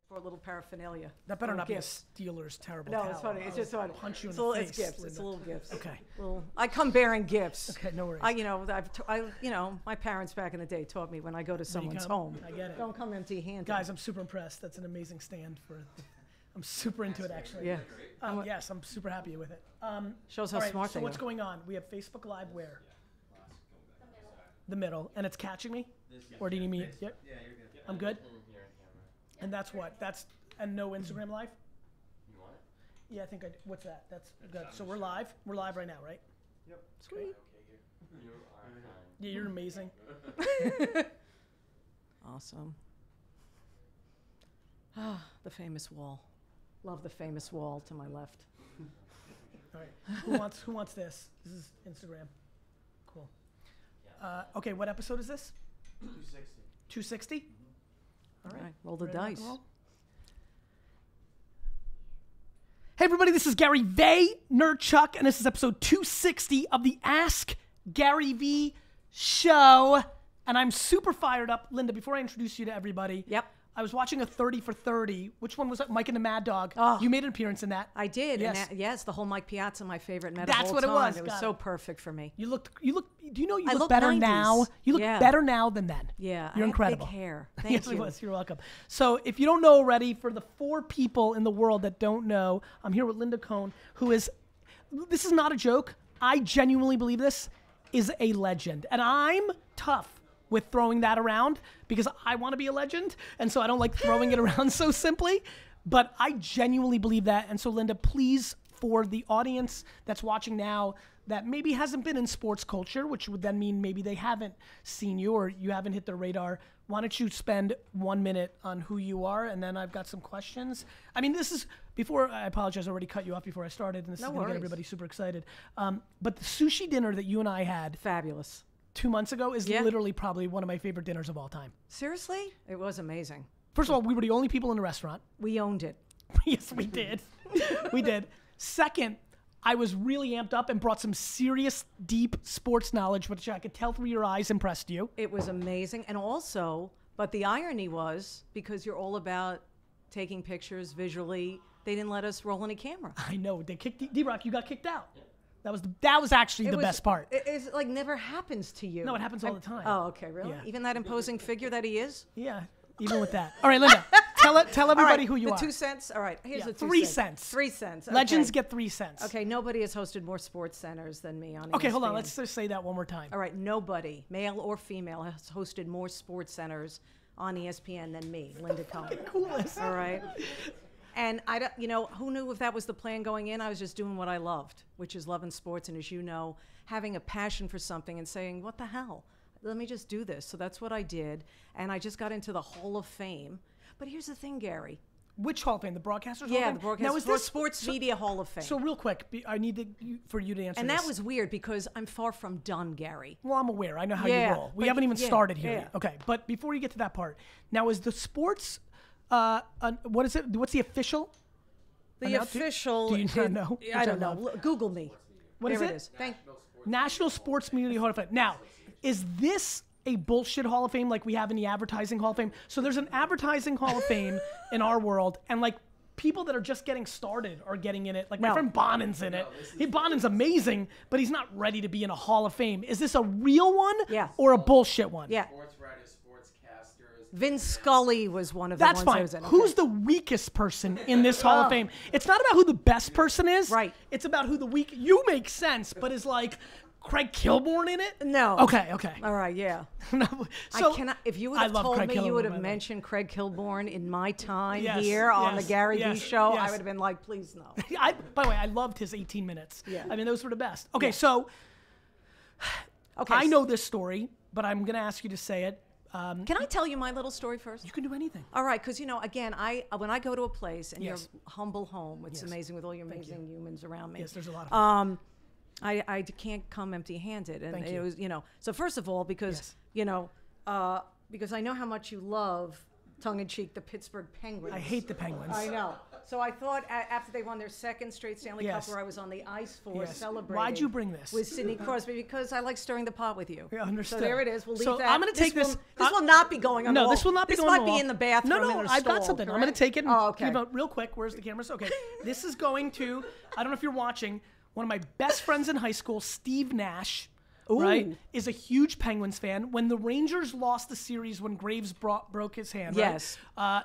for a little paraphernalia. That better not gifts. be a Steelers terrible No, towel. it's funny. It's just funny. Punch you in It's the little, face. It's gifts. Linda. It's little gifts. Okay. I come bearing gifts. Okay, no worries. My parents back in the day taught me when I go to someone's home, I get it. don't come empty-handed. Guys, I'm super impressed. That's an amazing stand for. I'm super into it actually. Yeah. Yes, I'm super happy with it. Shows how all right, smart so they what's are. going on? We have Facebook Live where? The middle, and it's catching me, or do you need me? Yep. Yeah, you're good. I'm good. You're on camera. And that's what? And no Instagram Live? You want it? Yeah, I think I do. What's that? That's good. So we're live. We're live right now, right? Yep. Sweet. Okay here. You are fine. Yeah, you're amazing. Awesome. Ah, the famous wall. Love the famous wall to my left. All right. Who wants this? This is Instagram. Cool. Okay, what episode is this? 260. 260? All right, roll the Ready to rock and dice. roll? Hey everybody, this is Gary Vaynerchuk, and this is episode 260 of the Ask Gary V show. And I'm super fired up. Linda, before I introduce you to everybody, Yep. I was watching a 30 for 30. Which one was that? Mike and the Mad Dog. Oh. You made an appearance in that. I did. Yes. And yes, the whole Mike Piazza, my favorite meta. That's whole what it time. was. It was Got so it. perfect for me. You look, do you know you I look look better 90s. now? You look Yeah. better now than then. Yeah, You're I incredible. Have big hair. Thank Yes, you. it was. You're welcome. So if you don't know already, for the 4 people in the world that don't know, I'm here with Linda Cohn, who is, this is not a joke, I genuinely believe this, is a legend. And I'm tough with throwing that around because I want to be a legend, and so I don't like throwing it around so simply. But I genuinely believe that. And so Linda, please, for the audience that's watching now that maybe hasn't been in sports culture, which would then mean maybe they haven't seen you or you haven't hit their radar, why don't you spend 1 minute on who you are, and then I've got some questions. I mean, this is, before, I apologize, I already cut you off before I started, and this No is gonna get worries. everybody super excited. But the sushi dinner that you and I had Fabulous. 2 months ago is Yeah. literally probably one of my favorite dinners of all time. Seriously? It was amazing. First of all, we were the only people in the restaurant. We owned it. Yes, we did. We did. Second, I was really amped up and brought some serious, deep sports knowledge, which I could tell through your eyes impressed you. It was amazing. And also, but the irony was, because you're all about taking pictures visually, they didn't let us roll any camera. I know. They kicked D-Rock, you got kicked out. That was actually the best part. It's like never happens to you. No, it happens all the time. Oh, okay, really? Yeah. Even that imposing figure that he is? Yeah, even with that. All right, Linda, tell everybody who you the are. 2 cents. All right, here's Yeah, the 2 3 cents. cents. 3 cents. Okay. Legends get 3 cents. Okay, nobody has hosted more sports centers than me on Okay, hold on. ESPN. Let's just say that one more time. All right, nobody, male or female, has hosted more sports centers on ESPN than me, Linda Cohn. Coolest. All right. And I don't, who knew if that was the plan going in? I was just doing what I loved, which is loving sports. And as you know, having a passion for something and saying, what the hell? Let me just do this. So that's what I did. And I just got into the Hall of Fame. But here's the thing, Gary. Which Hall of Fame? The Broadcasters Hall of Yeah, Fame? the broadcast. Now, is this Sports Media Hall of Fame. So real quick, I need for you to answer and this. that was weird because I'm far from done, Gary. Well, I'm aware. I know how Yeah, you roll. We but haven't even yeah, started here yeah. yet. Okay, but before you get to that part, now is the sports, what is it? What's the official? The official. Do you not know? I Which don't know. love. Google me. What is there it? it is. National Sports Media Hall of Fame. Now, is this a bullshit Hall of Fame like we have in the Advertising Hall of Fame? So there's an Advertising Hall of Fame in our world, and like people that are just getting started are getting in it. Like my No. friend Bonin's in it. Bonin's amazing, but he's not ready to be in a Hall of Fame. Is this a real one? Yeah. Or a bullshit one? Yeah. Sports writers, sportscasters. Vince Scully was one of the That's ones I fine. was in. Who's the weakest person in this Hall of Fame? It's not about who the best person is. Right. It's about who the weak. You make sense, but is like Craig Kilborn in it? No. Okay. All right, yeah. No, I cannot. If you would I have love told Craig me, you would Kilborn, have by the way. mentioned Craig Kilborn in my time Yes, here on the yes, Gary yes, V show, yes. I would have been like, please no. By the way, I loved his 18 minutes. Yeah. I mean, those were the best. Okay, Yeah. so Okay. I know this story, but I'm going to ask you to say it. Can I tell you my little story first? You can do anything. All right, because again, when I go to a place and Yes. your humble home, it's Yes. amazing with all your amazing humans around me. Yes, there's a lot of them. I can't come empty-handed, and Thank it you. was So first of all, because because I know how much you love tongue in cheek the Pittsburgh Penguins. I hate the Penguins. I know. So I thought after they won their second straight Stanley Yes. Cup, where I was on the ice for Yes. celebrating. Why'd you bring this? With Sidney Crosby, because I like stirring the pot with you. Yeah, understood. So there it is. We'll leave So that. I'm gonna take this. This will not be going on the No, wall. this will not be This going on might the be wall. in the bathroom. No, in a I've got stall, something. I'm going to correct? take it and Oh, okay. give it real quick. Where's the cameras? Okay. This is going to, I don't know if you're watching, one of my best friends in high school, Steve Nash, right, is a huge Penguins fan. When the Rangers lost the series when Graves broke his hand, Yes. right?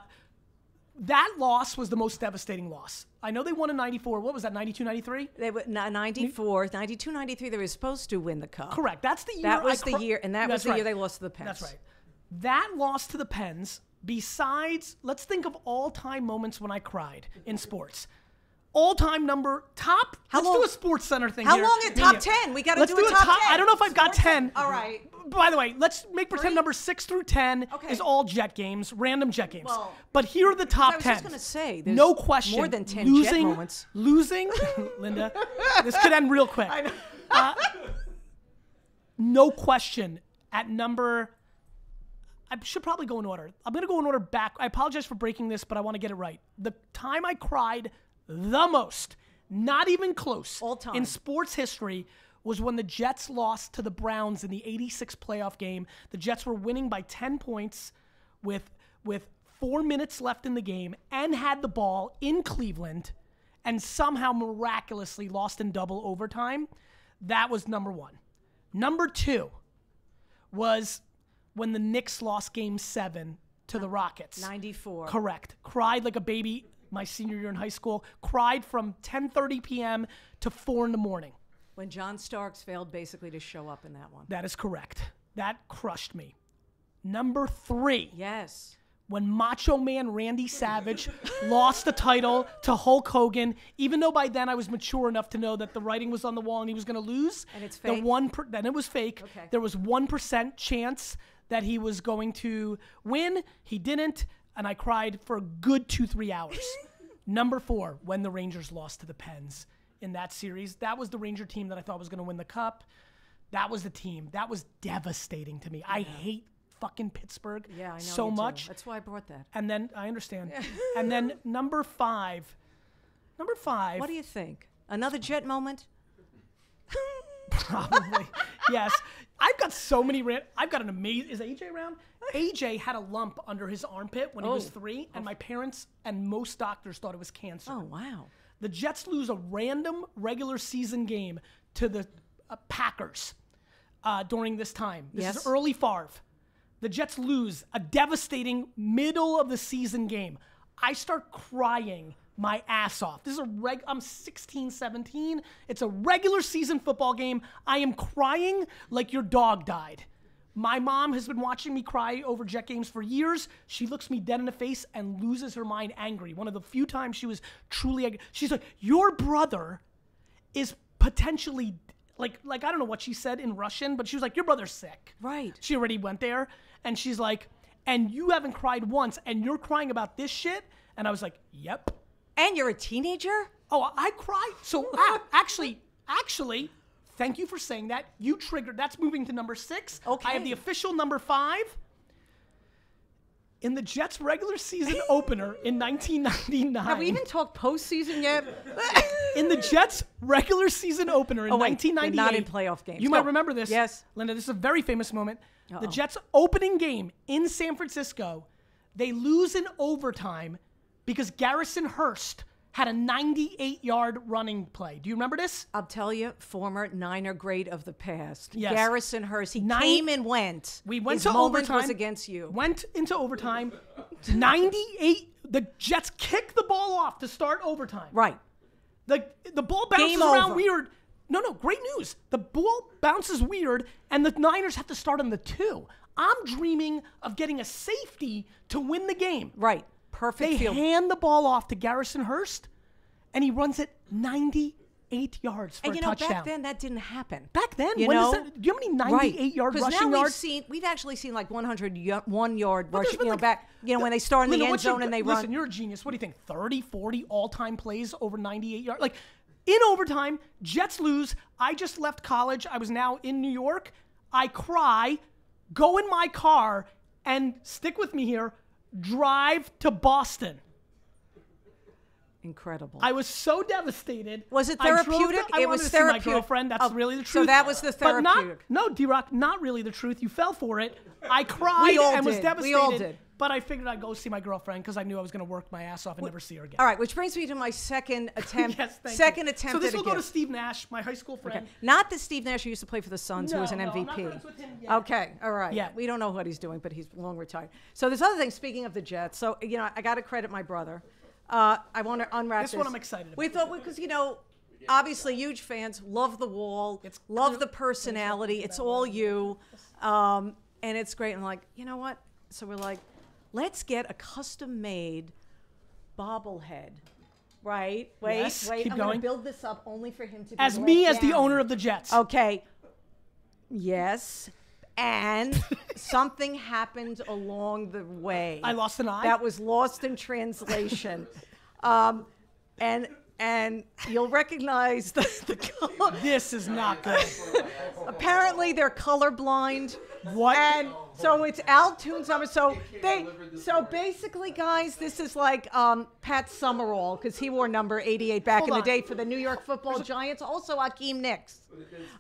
That loss was the most devastating loss. I know they won in 94. What was that, 92, 93? They were 94, 92, 93. They were supposed to win the cup. Correct. That's the year. That was the year, and that was That's the right. year they lost to the Pens. That's right. That loss to the Pens, besides, let's think of all-time moments when I cried in sports. All-time top. Let's do a Sports Center thing How here. long at top 10? We got to do a top 10. I don't know if I've got 10. All right. By the way, let's make pretend 3? number 6 through 10 Okay. is all Jet games, random Jet games. Well, but here are the top 10. I was just going to say, there's no question. more than 10 Jet moments. Losing, Linda, this could end real quick. I know. No question at number, I should probably go in order. I'm going to go in order back. I apologize for breaking this, but I want to get it right. The time I cried the most, not even close, All time. in sports history was when the Jets lost to the Browns in the 86 playoff game. The Jets were winning by 10 points with 4 minutes left in the game and had the ball in Cleveland and somehow miraculously lost in double overtime. That was number one. Number two was when the Knicks lost Game 7 to the Rockets. 94. Correct. Cried like a baby my senior year in high school. Cried from 10:30 p.m. to 4 in the morning. When John Starks failed basically to show up in that one. That is correct. That crushed me. Number 3. Yes. When Macho Man Randy Savage lost the title to Hulk Hogan, even though by then I was mature enough to know that the writing was on the wall and he was going to lose. And it's fake? Then it was fake. Okay. There was 1% chance that he was going to win. He didn't, and I cried for a good 2-3 hours. Number 4, when the Rangers lost to the Pens in that series. That was the Ranger team that I thought was going to win the cup. That was the team. That was devastating to me. Yeah. I hate fucking Pittsburgh so much. That's why I brought that. And then, I understand. And then number 5. What do you think? Another Jet moment? Probably. Yes. I've got so many, I've got an amazing, is AJ around? AJ had a lump under his armpit when he was 3, and my parents and most doctors thought it was cancer. Oh, wow. The Jets lose a random regular season game to the Packers during this time. This is early Favre. The Jets lose a devastating middle of the season game. I start crying my ass off. This is I'm 16, 17. It's a regular season football game. I am crying like your dog died. My mom has been watching me cry over Jet games for years. She looks me dead in the face and loses her mind angry. One of the few times she was truly angry. She's like, your brother is potentially, like I don't know what she said in Russian, but she was like, your brother's sick. Right. She already went there. And she's like, and you haven't cried once, and you're crying about this shit? And I was like, yep. And you're a teenager? Oh, I cried. So actually, thank you for saying that. You triggered. That's moving to number 6. Okay. I have the official number 5. In the Jets regular season opener in 1999. Have we even talked postseason yet? In the Jets regular season opener in 1998. Not in playoff games. You might remember this. Yes. Linda, this is a very famous moment. The Jets opening game in San Francisco, they lose in overtime because Garrison Hurst had a 98-yard running play. Do you remember this? I'll tell you, former Niner great of the past. Yes. Garrison Hurst. He came and went. We went His to moment overtime. was against you. Went into overtime. 98. The Jets kicked the ball off to start overtime. Right. The ball bounces Game around over. weird. No, great news. The ball bounces weird, and the Niners have to start on the 2. I'm dreaming of getting a safety to win the game. Right. Perfect They field. hand the ball off to Garrison Hurst, and he runs it 98 yards for And a you know, touchdown. back then that didn't happen. Back then, You when know? is that, do you know how many 98-yard Because rushing now yards? we've actually seen like 101-yard But there's rushing, been like- back, when they start in Linda, the end what's your- zone and they listen, run. you're a genius. What do you think? 30, 40 all-time plays over 98 yards? Like, in overtime, Jets lose. I just left college. I was now in New York. I cry, go in my car, and stick with me here, drive to Boston. Incredible. I was so devastated. Was it I drove therapeutic? I It wanted was to see my therapeutic. girlfriend. That's Oh, really the so truth. that was the But not, therapeutic. no, D-Rock, not really the truth. You fell for it. I cried We all and was did. devastated. We all did. But I figured I'd go see my girlfriend because I knew I was going to work my ass off and never see her again. All right, which brings me to my second attempt. Yes, thank second you. attempt So this at a will go to gift. Steve Nash, my high school friend. Okay. Not the Steve Nash who used to play for the Suns, who was an No, MVP. I'm not friends with him yet. Okay, all right. Yeah. We don't know what he's doing, but he's long retired. So this other thing, speaking of the Jets, so, I got to credit my brother. I want to unwrap this. This one I'm excited about. We thought, because, obviously huge fans, love the wall, love the personality. It's all you. And it's great. And like, you know what? So we're like, let's get a custom-made bobblehead. Right? Wait, Yes, wait. keep I'm going going. to build this up only for him to be As let me, as the down. owner of the Jets. Okay. Yes. And something happened along the way. I lost an eye. That was lost in translation. And you'll recognize the color. This is not good. Apparently they're colorblind. What? And so it's Al Toon's number. So basically, guys, this is like Pat Summerall, because he wore number 88 back Hold in the on. day for the New York Football Giants. Also Akeem Nicks.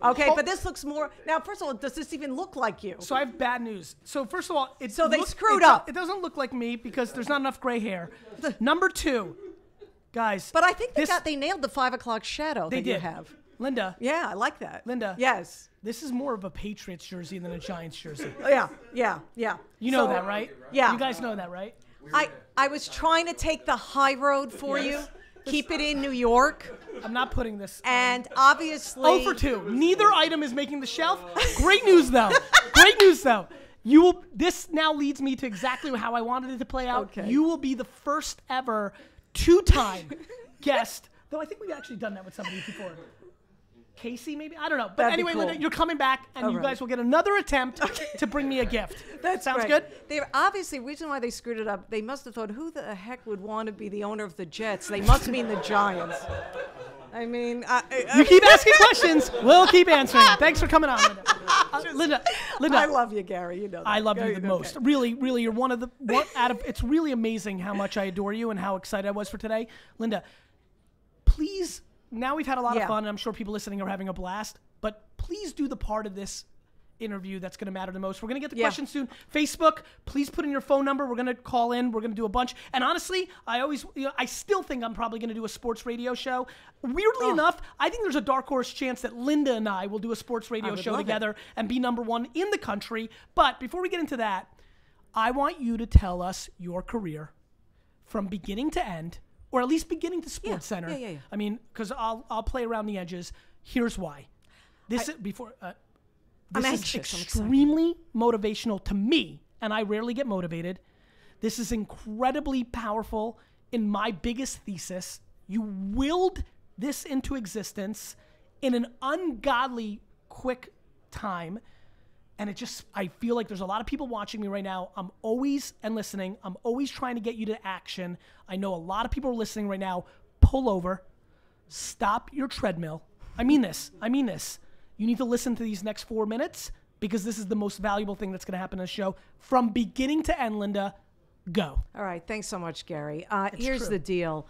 Okay, but this looks more. Now, first of all, does this even look like you? So I have bad news. So first of all, So they screwed up. It doesn't look like me because there's not enough gray hair. Number two, guys. But I think this, they nailed the 5 o'clock shadow they that you did. have. Linda. Yeah, I like that. Linda. Yes. This is more of a Patriots jersey than a Giants jersey. Yeah. You know So- that, right? Yeah. You guys know that, right? I was trying to take the high road for you. Keep it in New York. I'm not putting this. And obviously. 0 for 2. Neither item is making the shelf. Great news, though. Great news, though. You will. This now leads me to exactly how I wanted it to play out. Okay. You will be the first ever 2-time guest. Though I think we've actually done that with somebody before. Casey, maybe? I don't know. But That'd be anyway, cool. Linda, you're coming back, and you right. guys will get another attempt to bring me a gift. That sounds great. good. They obviously, reason why they screwed it up, they must have thought, who the heck would want to be the owner of the Jets? They must mean the Giants. I mean, You keep asking questions, we'll keep answering. Thanks for coming on, Linda. Linda, I love you, Gary. You know that. I love Gary, you the know most. that. Really, really, you're one of the it's really amazing how much I adore you and how excited I was for today. Linda, please, now we've had a lot of Yeah. fun, and I'm sure people listening are having a blast, but please do the part of this interview that's going to matter the most. We're going to get the questions soon. Facebook, please put in your phone number. We're going to call in. We're going to do a bunch. And honestly, I still think I'm probably going to do a sports radio show. Weirdly enough, I think there's a dark horse chance that Linda and I will do a sports radio show love it. together and be number one in the country. But before we get into that, I want you to tell us your career from beginning to end, or at least beginning to Sports Center. Yeah. I mean, because I'll play around the edges. Here's why. This is before. I'm This is anxious. I'm excited. extremely motivational to me, and I rarely get motivated. This is incredibly powerful in my biggest thesis. You willed this into existence in an ungodly quick time, and I feel like there's a lot of people watching me right now. I'm always and listening. I'm always trying to get you to action. I know a lot of people are listening right now. Pull over. Stop your treadmill. I mean this. You need to listen to these next 4 minutes because this is the most valuable thing that's going to happen in the show. From beginning to end, Linda, go. All right. Thanks so much, Gary. Here's true. the deal.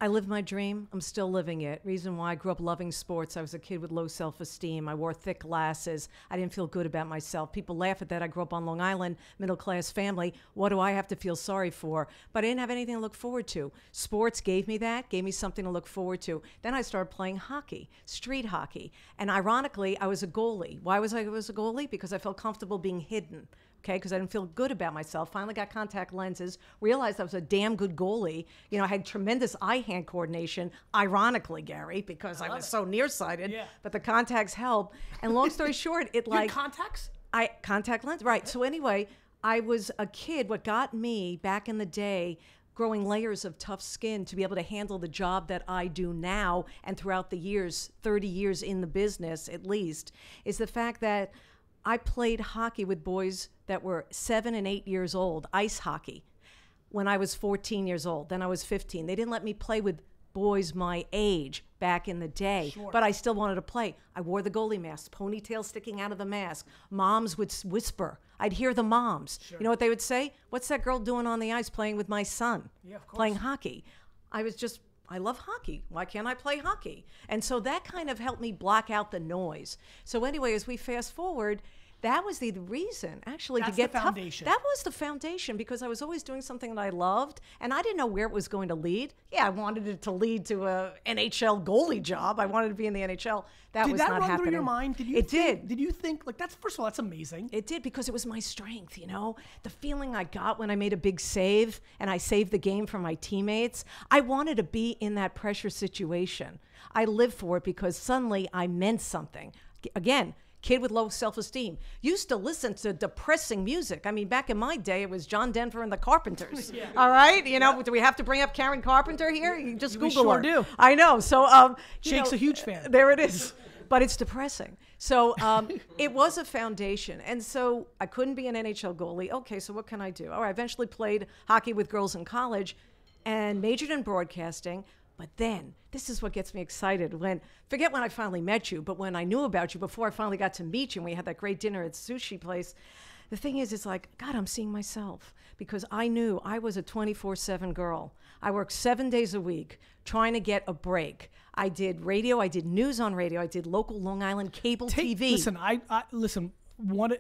I lived my dream. I'm still living it. Reason why I grew up loving sports. I was a kid with low self-esteem. I wore thick glasses. I didn't feel good about myself. People laugh at that. I grew up on Long Island, middle-class family. What do I have to feel sorry for? But I didn't have anything to look forward to. Sports gave me that, gave me something to look forward to. Then I started playing hockey, street hockey. And ironically, I was a goalie. Why was I a goalie? Because I felt comfortable being hidden. Okay, because I didn't feel good about myself. Finally got contact lenses, realized I was a damn good goalie. You know, I had tremendous eye-hand coordination, ironically, Gary, because I was so nearsighted. Yeah. But the contacts help. And long story short, You had contacts? contact lens, right. So anyway, I was a kid. What got me back in the day, growing layers of tough skin to be able to handle the job that I do now and throughout the years, 30 years in the business at least, is the fact that I played hockey with boys that were 7 and 8 years old, ice hockey, when I was 14 years old. Then I was 15. They didn't let me play with boys my age, back in the day, but I still wanted to play. I wore the goalie mask, ponytail sticking out of the mask. Moms would whisper. I'd hear the moms. You know what they would say? What's that girl doing on the ice playing with my son? Yeah, of course. Playing hockey. I love hockey. Why can't I play hockey? And so that kind of helped me block out the noise. So anyway, as we fast forward, that was the reason, actually, That's to get the foundation. tough. That was the foundation, because I was always doing something that I loved, and I didn't know where it was going to lead. Yeah, I wanted it to lead to a NHL goalie job. I wanted to be in the NHL. That Did was that not run happening. through your mind? It did. Did you think, like, that's, first of all, that's amazing. It did, because it was my strength, you know? The feeling I got when I made a big save and I saved the game for my teammates. I wanted to be in that pressure situation. I lived for it because suddenly I meant something. Again, kid with low self-esteem. Used to listen to depressing music. I mean, back in my day, it was John Denver and the Carpenters. All right? You know, do we have to bring up Karen Carpenter here? You just We Google sure her. do. I know. So, Jake's a huge fan. There it is. But it's depressing. So it was a foundation. And so I couldn't be an NHL goalie. Okay, so what can I do? All right, I eventually played hockey with girls in college and majored in broadcasting. But then, this is what gets me excited. Forget when I finally met you, but when I knew about you, before I finally got to meet you, and we had that great dinner at the sushi place, the thing is, it's like, God, I'm seeing myself. Because I knew I was a 24/7 girl. I worked 7 days a week trying to get a break. I did radio, I did news on radio, I did local Long Island cable TV. Listen, listen.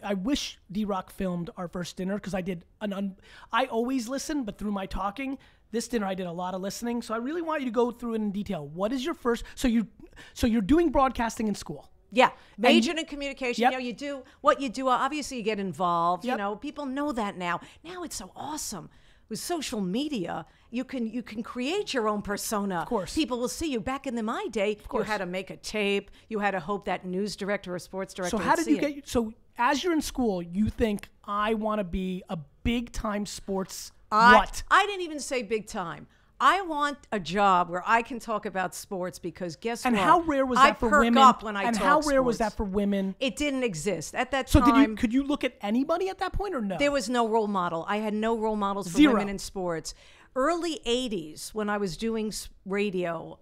I wish D-Rock filmed our first dinner, because I did I always listen, but through my talking, this dinner I did a lot of listening. So I really want you to go through it in detail. What is your first? So you're doing broadcasting in school. Yeah, majored in communication. Yep. You know, you do what you do. Obviously, you get involved. Yep. You know, people know that now. Now it's so awesome with social media. You can create your own persona. Of course, people will see you. Back in my day, of course, you had to make a tape. You had to hope that news director or sports director. So how would did you see it. get? So as you're in school, you think, I want to be a big time sports. What? I didn't even say big time. I want a job where I can talk about sports, because guess And what? how rare was I that for perk women? up when I and talk how rare was sports. that for women? It didn't exist at that So time. could you look at anybody at that point, or no? There was no role model. I had no role models for Zero. women in sports. Early 80s, when I was doing radio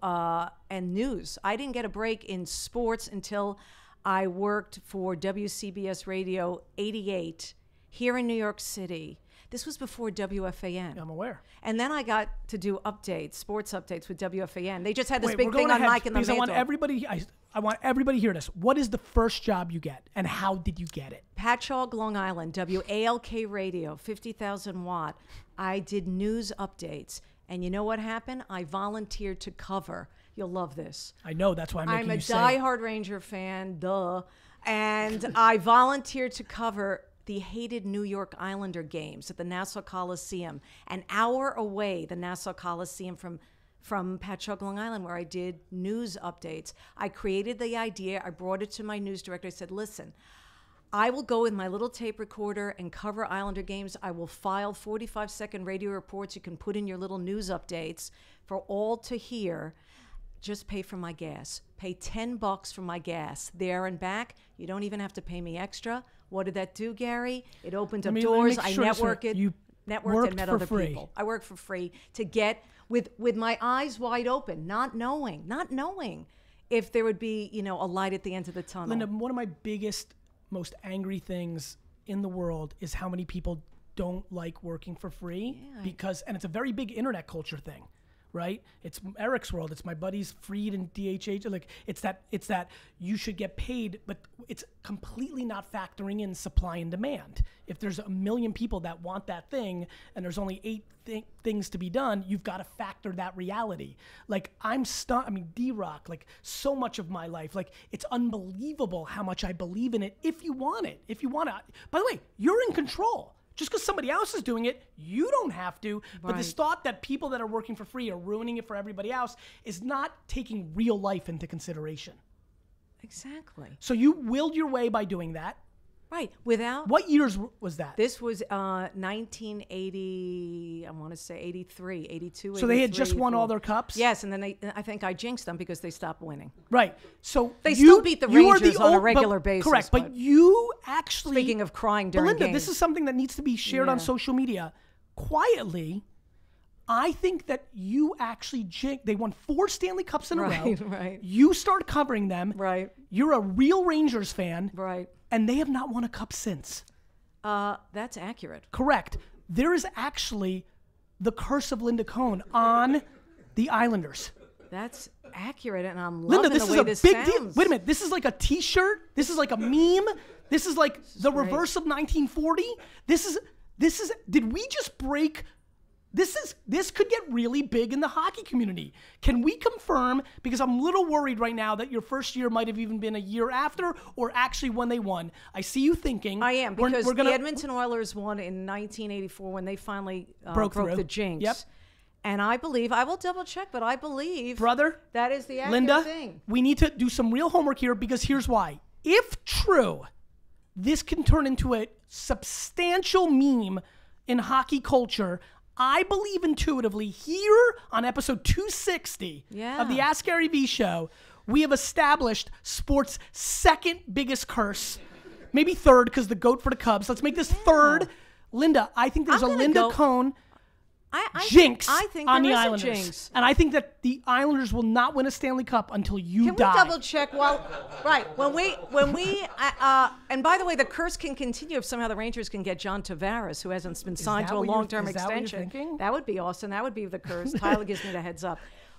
and news, I didn't get a break in sports until I worked for WCBS Radio 88 here in New York City. This was before WFAN. I'm aware. And then I got to do updates, sports updates with WFAN. They just had this Wait, big we're thing going on ahead, Mike and the because I want mantle. everybody. I want everybody to hear this. What is the first job you get, and how did you get it? Patchogue, Long Island, WALK radio, 50,000 watt. I did news updates. And you know what happened? I volunteered to cover. You'll love this. I know, that's why I'm making I'm a you say it. diehard Ranger fan, duh. And I volunteered to cover the hated New York Islander games at the Nassau Coliseum, an hour away, the Nassau Coliseum from Patchogue, Long Island, where I did news updates. I created the idea. I brought it to my news director. I said, listen, I will go with my little tape recorder and cover Islander games. I will file 45-second radio reports you can put in your little news updates for all to hear. Just pay for my gas. Pay $10 for my gas there and back. You don't even have to pay me extra. What did that do, Gary? It opened up doors. I networked it. You networked and met for other free. people. I worked for free to get with my eyes wide open, not knowing if there would be, a light at the end of the tunnel. Linda, one of my biggest, most angry things in the world is how many people don't like working for free, because, and it's a very big internet culture thing, right? It's Eric's world. It's my buddies Freed and DHH. Like it's that you should get paid, but it's completely not factoring in supply and demand. If there's 1 million people that want that thing and there's only 8 things to be done, you've got to factor that reality. Like I'm stunned. I mean, D-Rock, like so much of my life, like it's unbelievable how much I believe in it. If you want it, by the way, you're in control. Just because somebody else is doing it, you don't have to. But this thought that people that are working for free are ruining it for everybody else is not taking real life into consideration. Exactly. So you willed your way by doing that. Right. Without. What years was that? This was 1980, I want to say 83, 82, So they had 83, just won 84. all their cups? Yes, and then I think I jinxed them because they stopped winning. Right. So they still beat the Rangers on a regular basis. Correct. But you actually. Speaking of crying during Belinda, games. this is something that needs to be shared on social media. Quietly, I think that you actually they won 4 Stanley Cups in a row. Right. You start covering them. Right. You're a real Rangers fan. Right. And they have not won a cup since. That's accurate. Correct. There is actually the curse of Linda Cohn on the Islanders. That's accurate, and I'm Linda, loving this the is way a this big sounds. deal. Wait a minute. This is like a T-shirt. This is like a meme. This is like the great. reverse of 1940. This is. Did we just break? This could get really big in the hockey community. Can we confirm? Because I'm a little worried right now that your first year might have even been a year after, or actually when they won. I see you thinking. I am, because we're gonna, the Edmonton Oilers won in 1984 when they finally Broke broke through. the jinx. Yep. And I believe, I will double check, but I believe, brother, that is the accurate Linda, thing. we need to do some real homework here, because here's why. If true, this can turn into a substantial meme in hockey culture. I believe intuitively here on episode 260 of the Ask Gary Vee show, we have established sports' second biggest curse. Maybe third, because the GOAT for the Cubs. Let's make this third. Linda, I think there's a Linda Cohn jinx I think on there the is a Islanders. jinx. And I think that the Islanders will not win a Stanley Cup until you Can die. we double check when we and by the way, the curse can continue if somehow the Rangers can get John Tavares, who hasn't been signed that to a what you're- long-term is that what you're extension. thinking? That would be awesome. That would be the curse. Tyler gives me the heads up.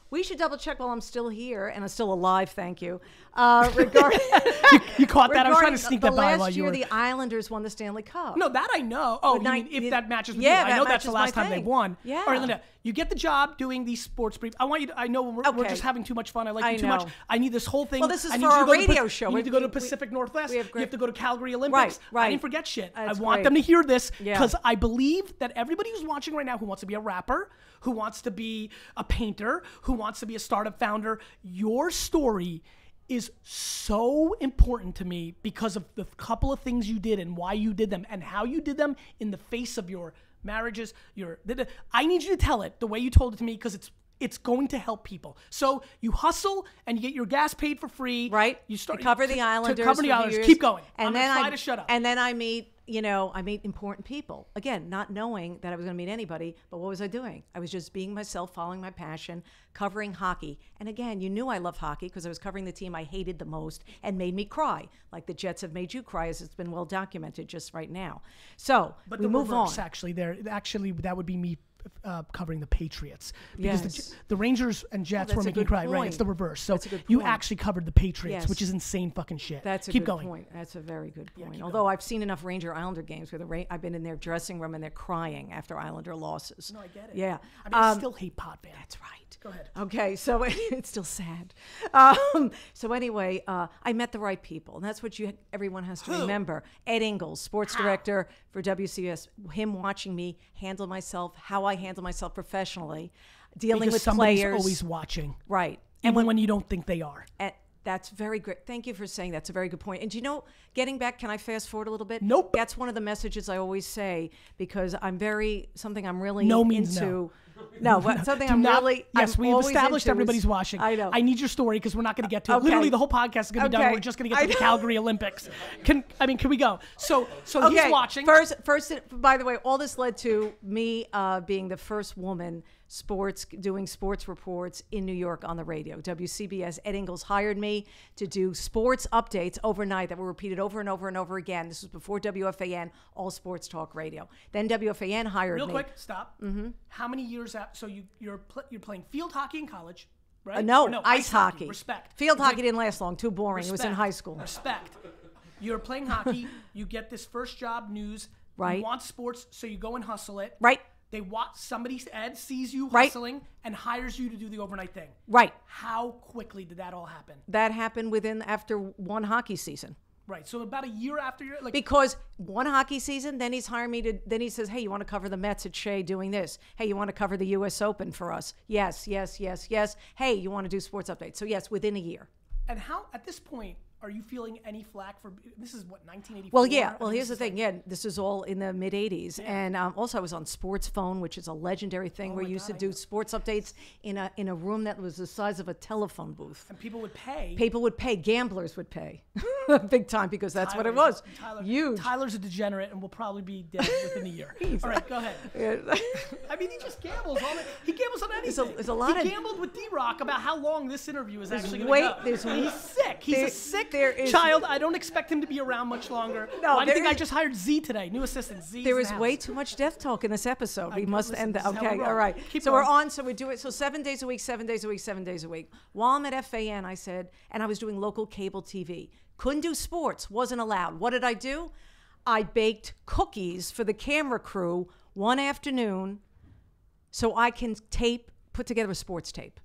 We should double check while I'm still here and I'm still alive. Thank you. Regarding you caught that? I was trying to regarding sneak the that by last while you year, were. the Islanders won the Stanley Cup. No, that I know. Oh, you mean if that matches with you? yeah, I know that that's the matches last my time they thing. won. Yeah. All right, Linda, you get the job doing these sports briefs. I want you to, I know we're Okay. just having too much fun. I like I you too much. know. I need this whole thing. Well, this is I for need you to our go to radio show. You need to go to We- Pacific Northwest. we have You great- have to go to Calgary Olympics. Right. I didn't forget shit. That's I want great. them to hear this Yeah. because I believe that everybody who's watching right now who wants to be a rapper, who wants to be a painter, who wants to be a startup founder, your story is so important to me because of the couple of things you did and why you did them and how you did them in the face of your marriages. I need you to tell it the way you told it to me, because it's going to help people. So you hustle and you get your gas paid for free. Right. You start to cover the Islanders. To cover the for a few Islanders. years. Keep going. And I'm then gonna try to shut up. And then I meet important people. Again, not knowing that I was going to meet anybody, but what was I doing? I was just being myself, following my passion, covering hockey. And again, you knew I love hockey because I was covering the team I hated the most and made me cry, like the Jets have made you cry, as it's been well documented just right now. So But we the move reverse, on. actually, that would be me covering the Patriots, because Yes. the Rangers and Jets that's were a making me good cry. Right, point. it's the reverse. So That's a good you point. actually covered the Patriots, Yes. which is insane fucking shit. That's a Keep good going. point. That's a very good point. keep Although I've seen enough Ranger Islander games where I've been in their dressing room and they're crying after Islander losses. No, I get it. Yeah. I mean, I still hate Pod Band. That's right. Go ahead. Okay, so it's still sad. So anyway, I met the right people, and that's what everyone has to remember. Ed Ingles, sports director for WCS, him watching me handle myself, how I handle myself professionally, dealing Because with somebody's players. always watching, Right. even when you don't think they are. And that's very great. Thank you for saying that's a very good point. And do you know, getting back, can I fast forward a little bit? Nope. That's one of the messages I always say, because something I'm really No means into. no. But something Do I'm not- really. Yes, I'm we've always established into everybody's is- watching. I know. I need your story because we're not going to get to it. Okay. Literally, the whole podcast is going to be done. Okay. We're just going to get I to the know. Calgary Olympics. Can we go? So Okay. he's watching. First, by the way, all this led to me being the first woman doing sports reports in New York on the radio. WCBS, Ed Ingles hired me to do sports updates overnight that were repeated over and over and over again. This was before WFAN, all sports talk radio. Then WFAN hired Real me. quick, stop. Mm-hmm. How many years after? So you're playing field hockey in college, right? No, Or ice hockey. Respect. Field It's hockey like- didn't last long. Too boring. It was in Respect. high school. Respect. You're playing hockey. You get this first job news. Right. You want sports, so you go and hustle it. Right. They watch Ed sees you Right. hustling and hires you to do the overnight thing. Right. How quickly did that all happen? That happened after one hockey season. Right. So about a year after you're like. Because one hockey season, then he's hiring me then he says, hey, you want to cover the Mets at Shea doing this? Hey, you want to cover the U.S. Open for us? Yes. Hey, you want to do sports updates? So yes, within a year. And how, at this point, Are you feeling any flack for this? Is what 1984. Well, yeah. Well, I mean, here's the this is thing. like- Yeah, this is all in the mid '80s, and also I was on Sports Phone, which is a legendary thing where my you used God, to I do sports updates in a room that was the size of a telephone booth. and people would pay. People would pay. Gamblers would pay, big time, because that's what it Tyler's- was. Huge. Tyler's a degenerate and will probably be dead within a year. All right, go ahead. I mean, he just gambles all the. He gambles on anything. there's a lot he of- gambled with D-Rock about how long this interview is actually going way- to go. there's- He's sick. He's there- a sick there is- child. I don't expect him to be around much longer. No, Why do you think there I is- just hired Z today? New assistant Z. There is way too much death talk in this episode. We must listen, end this it. is how we Okay, roll. all right. Keep So we're going. on. So we do it. So 7 days a week, 7 days a week, 7 days a week. While I'm at FAN, I said, and I was doing local cable TV. Couldn't do sports. Wasn't allowed. What did I do? I baked cookies for the camera crew one afternoon so I can put together a sports tape.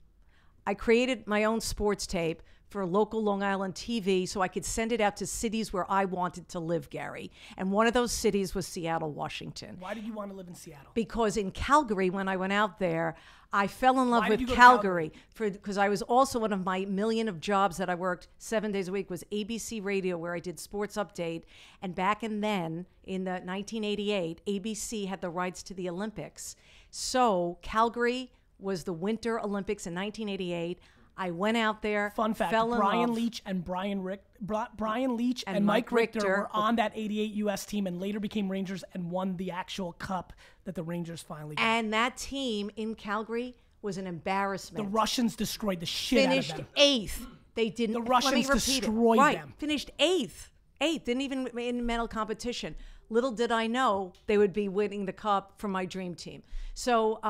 I created my own sports tape for local Long Island TV so I could send it out to cities where I wanted to live, Gary. And one of those cities was Seattle, Washington. Why did you want to live in Seattle? Because in Calgary, when I went out there, I fell in love Why did you with go to Calgary because I was also one of my million of jobs that I worked 7 days a week was ABC Radio, where I did sports update. And back then, in the 1988, ABC had the rights to the Olympics. So Calgary was the Winter Olympics in 1988. I went out there. Fun fact: fell in Brian love. Leach and Brian Leach and Mike Mike Richter Richter were on that '88 U.S. team and later became Rangers and won the actual cup that the Rangers finally got. And that team in Calgary was an embarrassment. The Russians destroyed the shit Finished out of them. eighth. They didn't. The let me Russians repeat it. destroyed right. them. Finished eighth. Didn't even in medal competition. Little did I know they would be winning the cup for my dream team. So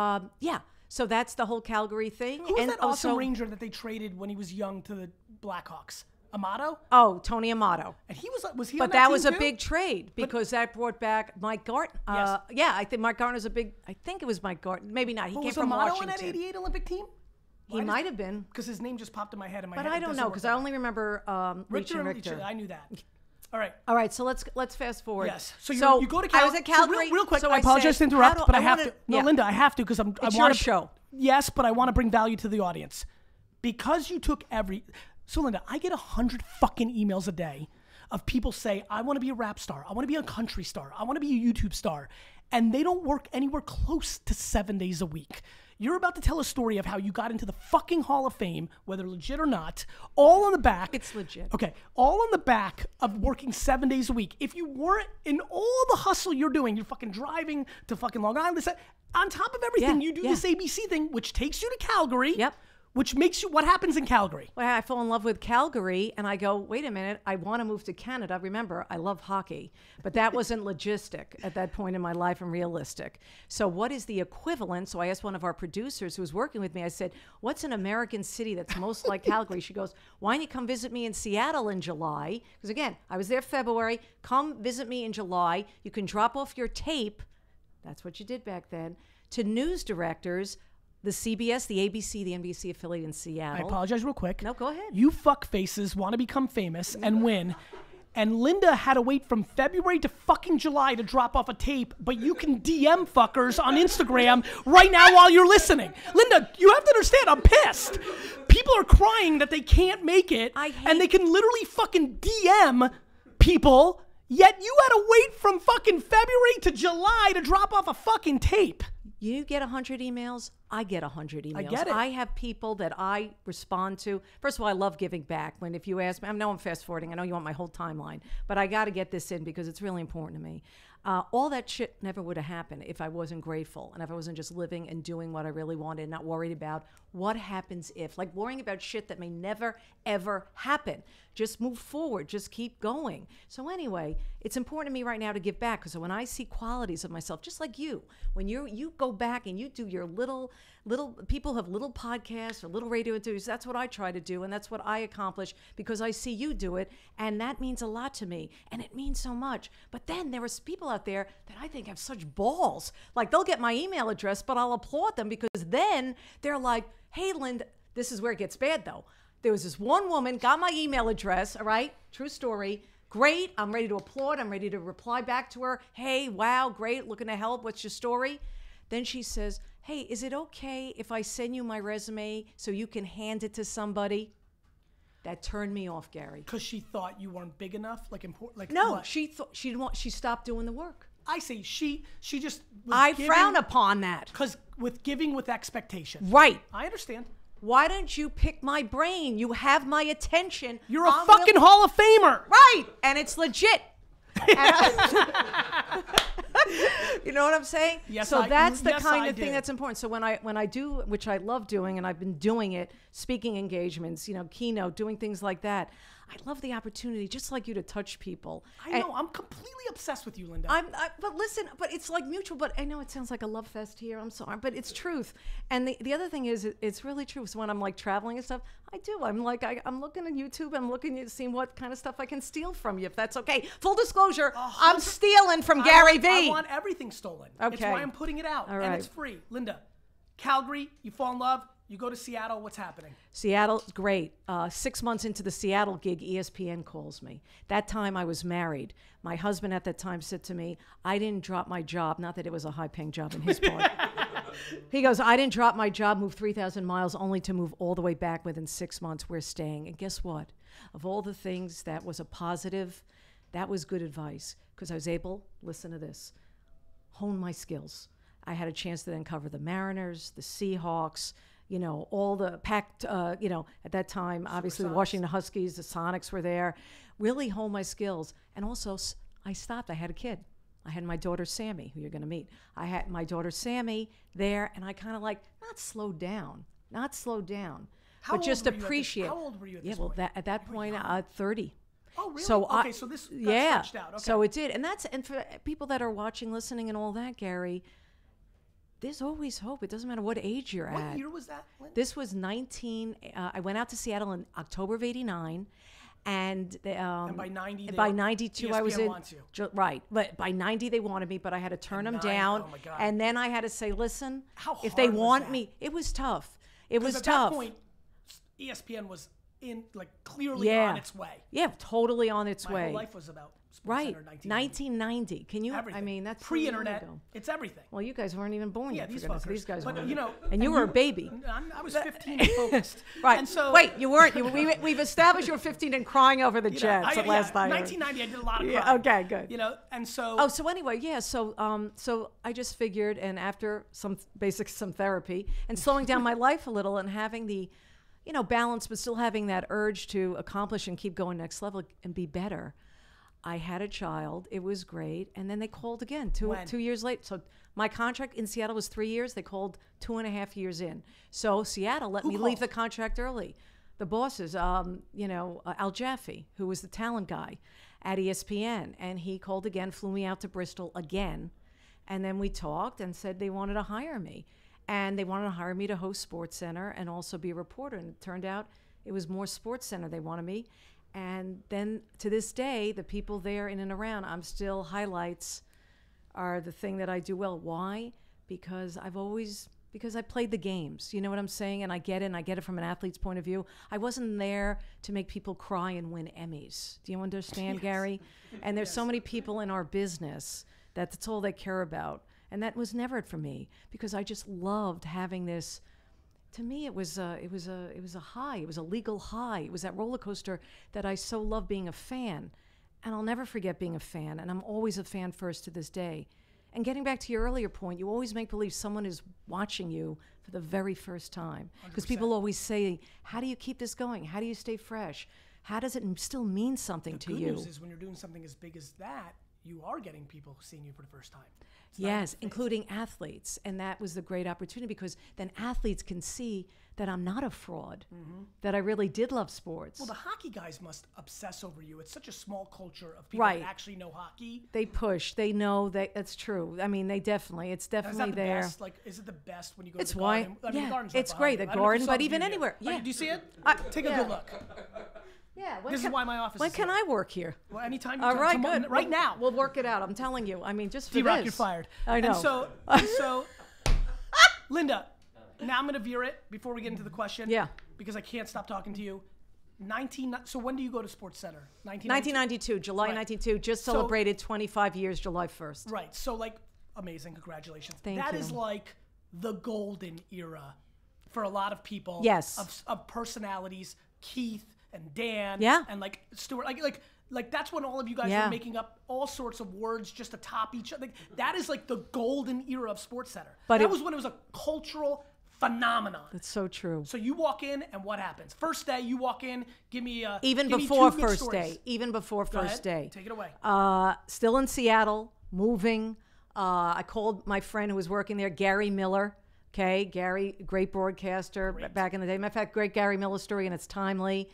yeah. So that's the whole Calgary thing. Who was and that also, awesome Ranger that they traded when he was young to the Blackhawks? Amato? Oh, Tony Amato. And he was he? But on that team was a too? big trade because that brought back Mike Gartner. Yes. Yeah, I think Mike Gartner's a big. I think it was Mike Gartner. Maybe not. He But came was from Amato Washington. in that '88 Olympic team? He might have been, Because his name just popped in my head. but I don't know because I only remember Leach Richter and and Leach. Richter. I knew that. All right. All right, so let's fast forward. Yes. So you go to Calgary. I was at Calgary. Real quick, so I apologize said, to interrupt, how do- but I have wanna- to. No, yeah. Linda, I have to because I It's want your show. Yes, but I want to bring value to the audience because you took every. So Linda, I get 100 fucking emails a day of people say, I want to be a rap star, I want to be a country star, I want to be a YouTube star, and they don't work anywhere close to 7 days a week. You're about to tell a story of how you got into the fucking Hall of Fame, whether legit or not, all on the back. It's legit. Okay, all on the back of working 7 days a week. If you weren't in all the hustle you're doing, you're fucking driving to fucking Long Island. On top of everything, Yeah, you do yeah. this ABC thing, which takes you to Calgary. Yep. Which makes you, what happens in Calgary? Well, I fall in love with Calgary, and I go, wait a minute, I want to move to Canada. Remember, I love hockey, but that wasn't logistic at that point in my life and realistic. So what is the equivalent? So I asked one of our producers who was working with me, I said, what's an American city that's most like Calgary? She goes, why don't you come visit me in Seattle in July? Because again, I was there February. Come visit me in July. You can drop off your tape. That's what you did back then. To news directors, the CBS, the ABC, the NBC affiliate in I Seattle. apologize real quick. No, go ahead. You fuck faces want to become famous and win. And Linda had to wait from February to fucking July to drop off a tape, but you can DM fuckers on Instagram right now while you're listening. Linda, you have to understand, I'm pissed. People are crying that they can't make it, and they can literally fucking DM people, yet you had to wait from fucking February to July to drop off a fucking tape. You get 100 emails, I get 100 emails. I get it. I have people that I respond to. First of all, I love giving back. When if you ask me, I know I'm fast forwarding. I know you want my whole timeline, but I got to get this in because it's really important to me. All that shit never would have happened if I wasn't grateful and if I wasn't just living and doing what I really wanted, not worried about what happens if, like worrying about shit that may never, ever happen. Just move forward. Just keep going. So anyway, it's important to me right now to give back because when I see qualities of myself, just like you, when you go back and you do your little people have little podcasts or little radio interviews. That's what I try to do, and that's what I accomplish because I see you do it, and that means a lot to me, and it means so much. But then there are people out there that I think have such balls. Like they'll get my email address, but I'll applaud them because then they're like, "Hey, Linda," this is where it gets bad though. There was this one woman got my email address. All right, true story. Great. I'm ready to applaud. I'm ready to reply back to her. Hey, wow, great. Looking to help. What's your story? Then she says, hey, is it okay if I send you my resume so you can hand it to somebody? that turned me off, Gary. Because she thought you weren't big enough, like important. Like No, what? she thought she didn't want. She stopped doing the work. I see. She just. I frown upon that. Because with giving with expectation. Right. I understand. Why don't you pick my brain? You have my attention. You're a fucking Hall of Famer. Right, and it's legit. You know what I'm saying? Yes, so that's the yes, kind I of thing do. that's important. So when I do, which I love doing, and I've been doing it, speaking engagements, keynote, doing things like that. I love the opportunity, just like you, to touch people. I know. I'm completely obsessed with you, Linda. But listen, but it's like mutual. But I know it sounds like a love fest here. I'm sorry, but it's truth. And the other thing is, it's really true. So when I'm like traveling and stuff, I do. I'm like, I'm looking at YouTube. I'm looking at seeing what kind of stuff I can steal from you, if that's okay. Full disclosure, I'm stealing from Gary V. I want everything stolen. It's Okay. why I'm putting it out. All And right. it's free. Linda, Calgary, you fall in love. You go to Seattle. What's happening? Seattle's great. 6 months into the Seattle gig, ESPN calls me. That time I was married. My husband at that time said to me, I didn't drop my job. Not that it was a high-paying job in his part. He goes, I didn't drop my job, move 3,000 miles, only to move all the way back within 6 months. We're staying. And guess what? Of all the things, that was a positive. That was good advice, because I was able, listen to this, hone my skills. I had a chance to then cover the Mariners, the Seahawks, all the packed, at that time, obviously the Washington Huskies, the Sonics were there. Really hone my skills. And also, I stopped. I had a kid. I had my daughter, Sammy, who you're going to meet. I had my daughter, Sammy, there, and I kind of not slowed down, How but just old were you at this- appreciate. how old were you at yeah, this well, point? at that point, 30. Oh, really? So okay, so this got yeah, stretched out. Okay. so it did, and for people that are watching, listening, and all that, Gary, there's always hope. It doesn't matter what age you're at. What year was that, Linda? This was 19. I went out to Seattle in October of '89, and by 90, by 92 I was ESPN in. wants you. Right, but by 90 they wanted me, but I had to turn them down, oh my God. and then I had to say, listen, How if they hard was want that? me, it was tough. It was at tough. that point, ESPN was clearly Yeah. on its way. Yeah, totally on its My way. whole life was about Sports Right, Center 1990. 1990. Can you? Everything. I mean, that's so pre-internet. long ago. It's everything. Well, you guys weren't even born Yeah, yet. these For goodness, fuckers. these guys But, weren't. you know, and you were a baby. I was 15 and focused. Right. And so, wait, you weren't. We've established you were 15 and crying over the Jets at last night. 1990, I did a lot of Yeah, crying. okay, good. And so. Oh, so anyway, yeah. So I just figured, and after some therapy and slowing down my life a little and having the, balance, but still having that urge to accomplish and keep going next level and be better. I had a child. It was great. And then they called again 2 years late. So my contract in Seattle was 3 years. They called 2.5 years in. So Seattle let me leave the contract early. The bosses, Al Jaffe, who was the talent guy at ESPN. And he called again, flew me out to Bristol again. And then we talked and said they wanted to hire me. And they wanted to hire me to host SportsCenter and also be a reporter. And it turned out it was more SportsCenter they wanted me. And then to this day, the people there in and around, highlights are the thing that I do well. Why? Because I played the games. You know what I'm saying? And I get it, and I get it from an athlete's point of view. I wasn't there to make people cry and win Emmys. Do you understand, Gary? And there's so many people in our business that that's all they care about. And that was never it for me, because I just loved having this. To me, it was a high. It was a legal high. It was that roller coaster that I so love being a fan. And I'll never forget being a fan. And I'm always a fan first to this day. And getting back to your earlier point, you always make believe someone is watching you for the very first time. Because people always say, how do you keep this going? How do you stay fresh? How does it still mean something to you? The good news is when you're doing something as big as that, you are getting people seeing you for the first time. Yes, including athletes. And that was the great opportunity, because then athletes can see that I'm not a fraud, that I really did love sports. Well, the hockey guys must obsess over you. It's such a small culture of people that actually know hockey. They push. They know that's true. I mean, it's definitely Is that the there. best? Is it the best when you go It's to the why, Garden? I mean, the Garden's it's right great. behind The you. I don't know if Garden, you saw but the even video. anywhere. Oh, Yeah. do you see it? Take a yeah. good look. Yeah, This is why my office When is can here. I work here? Well, anytime you All come. right, good. Right now. We'll work it out. I'm telling you. I mean, just for D-Rock, this. you're fired. I know. And so Linda, now I'm going to veer it before we get into the question. Yeah. Because I can't stop talking to you. So when do you go to Sports Center? 1992, July Right. 92. Just So- celebrated 25 years, July 1st. Right. So amazing. Congratulations. Thank That you. is the golden era for a lot of people. Yes. Of personalities. Keith and Dan Yeah. and like Stuart, like that's when all of you guys Yeah. were making up all sorts of words just to top each other. Like, that is like the golden era of SportsCenter. But that was when it was a cultural phenomenon. That's so true. So you walk in and what happens? First day you walk in, give me Even give me before two good first stories. day. Even before Go first ahead. day. Take it away. Still in Seattle, moving. I called my friend who was working there, Gary Miller. Okay, Gary, great broadcaster back in the day. Matter of fact, great Gary Miller story, and it's timely.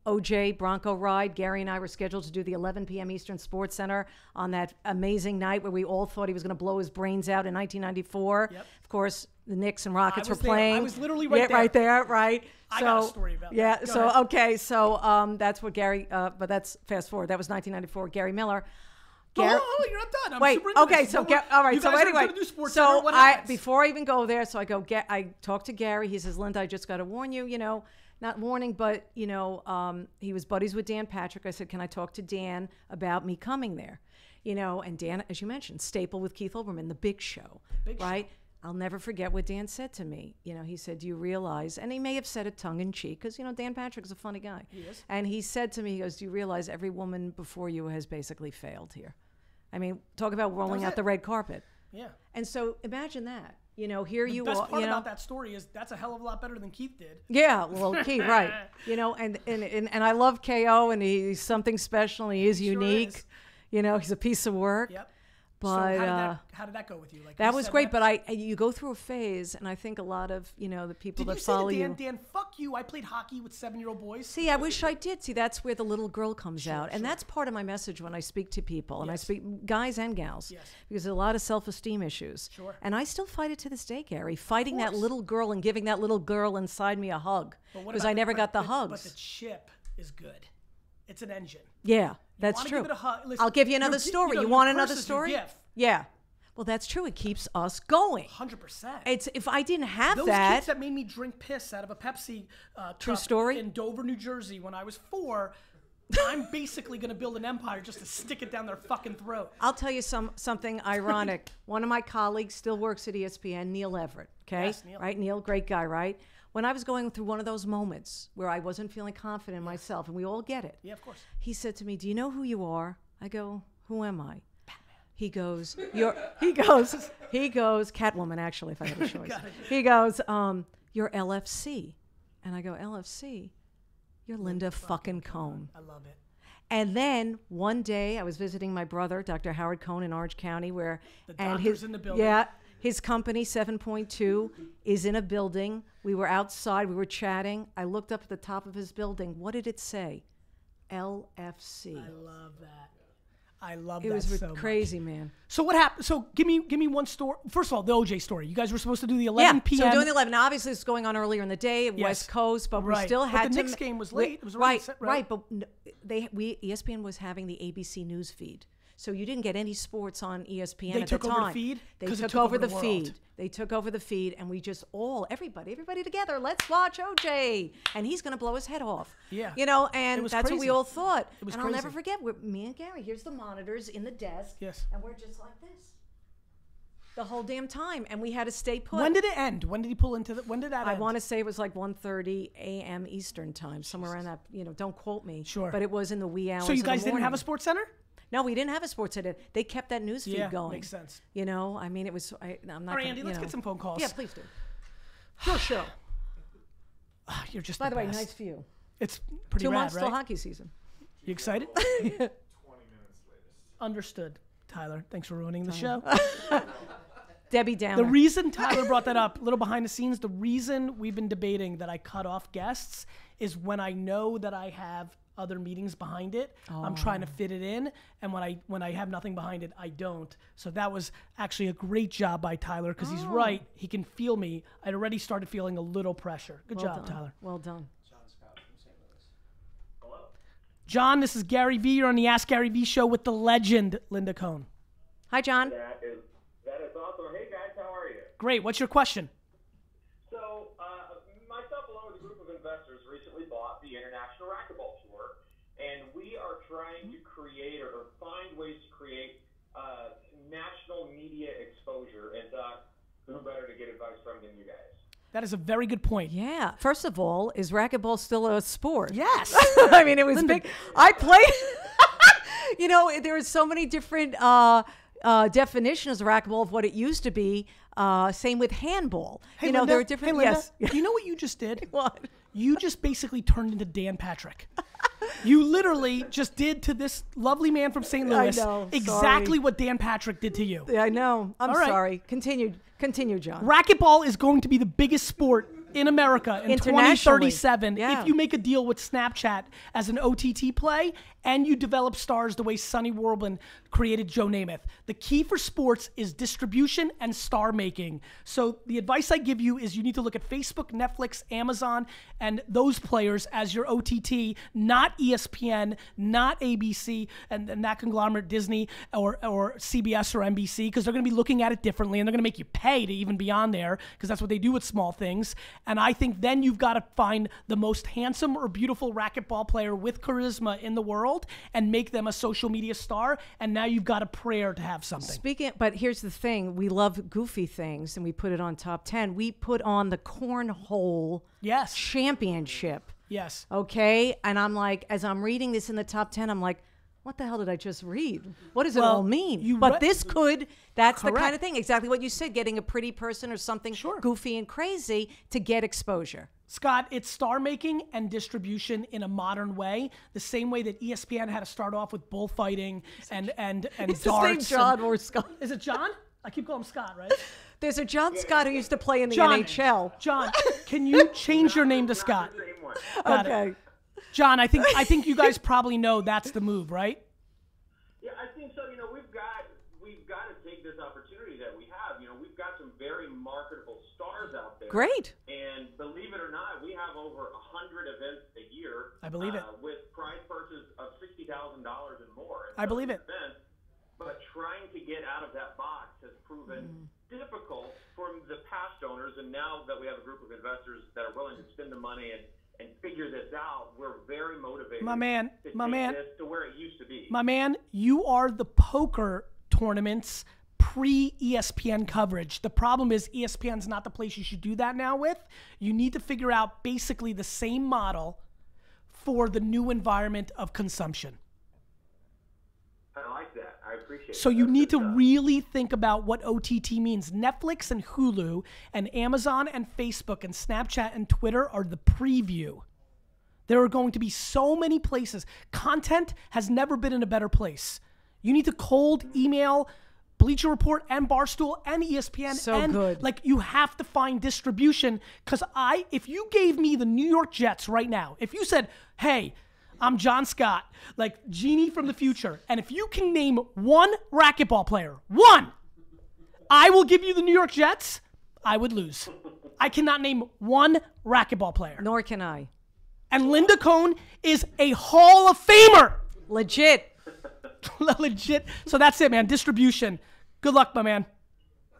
OJ Bronco ride. Gary and I were scheduled to do the 11 p.m. Eastern Sports Center on that amazing night where we all thought he was going to blow his brains out in 1994. Yep. Of course, the Knicks and Rockets were was there. playing. I was literally right there. Right there, right. I got a story about that. Yeah. Go So ahead. okay. So that's what Gary. But that's fast forward. That was 1994. Gary Miller. No, hold on, you're not done. I'm Wait, super into okay, this. so No, all right, you so guys anyway, are gonna do Sports so Center. What happens? before I even go there, so I talked to Gary. He says, Linda, I just got to warn you, not warning, but he was buddies with Dan Patrick. I said, can I talk to Dan about me coming there? And Dan, as you mentioned, staple with Keith Olbermann, the Big Show, right? I'll never forget what Dan said to me. He said, do you realize, and he may have said it tongue in cheek, because, Dan Patrick is a funny guy. He is. And he said to me, he goes, do you realize every woman before you has basically failed here? I mean, talk about rolling out the red carpet. Yeah. And so imagine that. Here you The best are. part about that story is that's a hell of a lot better than Keith did. Yeah, well, Keith, right. And I love KO, and he's something special, and he is unique. is. He's a piece of work. Yep. But so how did that go with you? Like that you was said great. that- But you go through a phase, and I think a lot of the people Did that you say follow to Dan, you. Dan, fuck you, I played hockey with 7-year-old boys? See, I wish I did. See, that's where the little girl comes out. And that's part of my message when I speak to people. And I Yes. speak guys and gals. Yes. Because there's a lot of self-esteem issues. Sure. And I still fight it to this day, Gary. Fighting that course. little girl and giving that little girl inside me a hug. But what Because about I never got the But hugs. the chip is good. It's an engine. Yeah, that's wanna true. give it a hug. Listen, I'll give you another your- story. You your want purse another is your story? gift. Yeah. Well, that's true. It keeps us going. 100%. It's if I didn't have Those that. kids that made me drink piss out of a Pepsi True cup story? in Dover, New Jersey when I was 4, I'm basically going to build an empire just to stick it down their fucking throat. I'll tell you something ironic. One of my colleagues still works at ESPN, Neil Everett. Okay, Yes, Neil. right? Neil, great guy, right? When I was going through one of those moments where I wasn't feeling confident in myself, and we all get it, Yeah, of course. he said to me, "Do you know who you are?" I go, "Who am I?" He goes, he goes, Catwoman, actually, if I had a choice. He goes, you're LFC. And I go, LFC? You're Linda fucking Cohn. I love it. And then one day I was visiting my brother, Dr. Howard Cohn in Orange County, where doctor's in the building. Yeah, his company 7.2 is in a building. We were outside, we were chatting. I looked up at the top of his building. What did it say? LFC. I love that. I love It that was so much. crazy, man. So what happened? So give me one story. First of all, the OJ story. You guys were supposed to do the 11 p.m. So we're doing the 11. Now, obviously, it's going on earlier in the day, Yes. West Coast, but we Right. still But had the to. Knicks game was late. It was already right, set, right. right? But ESPN was having the ABC news feed, so you didn't get any sports on ESPN They at took the over the time. feed? They 'Cause it took took over over the the world. feed. They took over the feed, and we just everybody together. Let's watch OJ, and he's going to blow his head off. Yeah. And It was that's what we crazy. all thought. It was and I'll never crazy. forget. Me and Gary. Here's the monitors in the desk. Yes. And we're just like this the whole damn time, and we had to stay put. When did it end? When did he pull into the? When did that I end? want to say it was like 1:30 a.m. Eastern time, somewhere around that. Don't quote me. Sure. But it was in the wee hours. So you of the guys didn't have a morning. Sports Center? No, we didn't have a sports edit. They kept that news feed Yeah, going. makes sense. I mean, it was. I'm not. All right, gonna, Andy, let's get some phone calls. Yeah, please do. Your show. You're just By the way, best. nice view. It's pretty 2 rad, months right? till hockey season. You excited? 20 minutes latest. Understood, Tyler. Thanks for ruining the show. Debbie Downer. The reason Tyler brought that up, a little behind the scenes, the reason we've been debating that I cut off guests is when I know that I have other meetings behind it, I'm trying to fit it in, and when I have nothing behind it, I don't. So that was actually a great job by Tyler, because he's right. He can feel me. I'd already started feeling a little pressure. Good Well job, done. Tyler. Well done. John Scott from St. Louis. Hello? John, this is Gary V. You're on the Ask Gary V show with the legend, Linda Cohn. Hi, John. That is awesome. Hey guys, how are you? Great. What's your question? So, myself along with a group of investors recently bought the International Racquetball Tour, and we are trying to create or find ways to create national media exposure. And who better to get advice from than you guys? That is a very good point. Yeah. First of all, is racquetball still a sport? Yes. I mean, it was Linda. big. I played. There were so many different definitions of racquetball of what it used to be. Same with handball. Hey, there Linda, are different. Hey, Linda, yes. you know what you just did? What? You just basically turned into Dan Patrick. You literally just did to this lovely man from St. Louis know, exactly sorry. what Dan Patrick did to you. Yeah, I know. I'm All right. sorry. Continue, John. Racquetball is going to be the biggest sport in America in Internationally. 2037 Yeah. if you make a deal with Snapchat as an OTT play and you develop stars the way Sonny Warblin created Joe Namath. The key for sports is distribution and star making. So the advice I give you is you need to look at Facebook, Netflix, Amazon, and those players as your OTT, not ESPN, not ABC, and that conglomerate Disney or CBS or NBC, because they're going to be looking at it differently and they're going to make you pay to even be on there because that's what they do with small things. And I think then you've got to find the most handsome or beautiful racquetball player with charisma in the world and make them a social media star. And now you've got a prayer to have something. But here's the thing: we love goofy things, and we put it on top 10. We put on the cornhole Yes. championship. Yes. Okay, and I'm like, as I'm reading this in the top 10, I'm like, what the hell did I just read? What does it Well, all mean? you But re- this could, that's the kind Correct. of thing, exactly what you said, getting a pretty person or something Sure. goofy and crazy to get exposure. Scott, it's star making and distribution in a modern way, the same way that ESPN had to start off with bullfighting and It's darts. the same John or Scott. Is it John? I keep calling him Scott, right? There's a John Scott who used to play in the John, NHL. John, can you change your name to Scott? Same one. Got it. Okay. John, I think you guys probably know that's the move, right? Yeah, I think so. We've got to take this opportunity that we have. We've got some very marketable stars out there. Great. And believe it or not, we have over 100 events a year. I believe it. With prize purses of $60,000 and more. I believe it. Events, but trying to get out of that box has proven difficult for the past owners. And now that we have a group of investors that are willing to spend the money and figure this out, we're very motivated My man, to my take man. this to where it used to be. My man, you are the poker tournaments pre-ESPN coverage. The problem is ESPN's not the place you should do that now with. You need to figure out basically the same model for the new environment of consumption. I like that. I appreciate it. So you That's need good to stuff. really think about what OTT means. Netflix and Hulu and Amazon and Facebook and Snapchat and Twitter are the preview. There are going to be so many places. Content has never been in a better place. You need to cold email Bleacher Report and Barstool and ESPN. So and good. Like, you have to find distribution, because if you gave me the New York Jets right now, if you said, hey, I'm John Scott, like Genie from the future, and if you can name one racquetball player, one, I will give you the New York Jets, I would lose. I cannot name one racquetball player. Nor can I. And Linda Cohn is a Hall of Famer. Legit. Legit. So that's it, man. Distribution. Good luck, my man.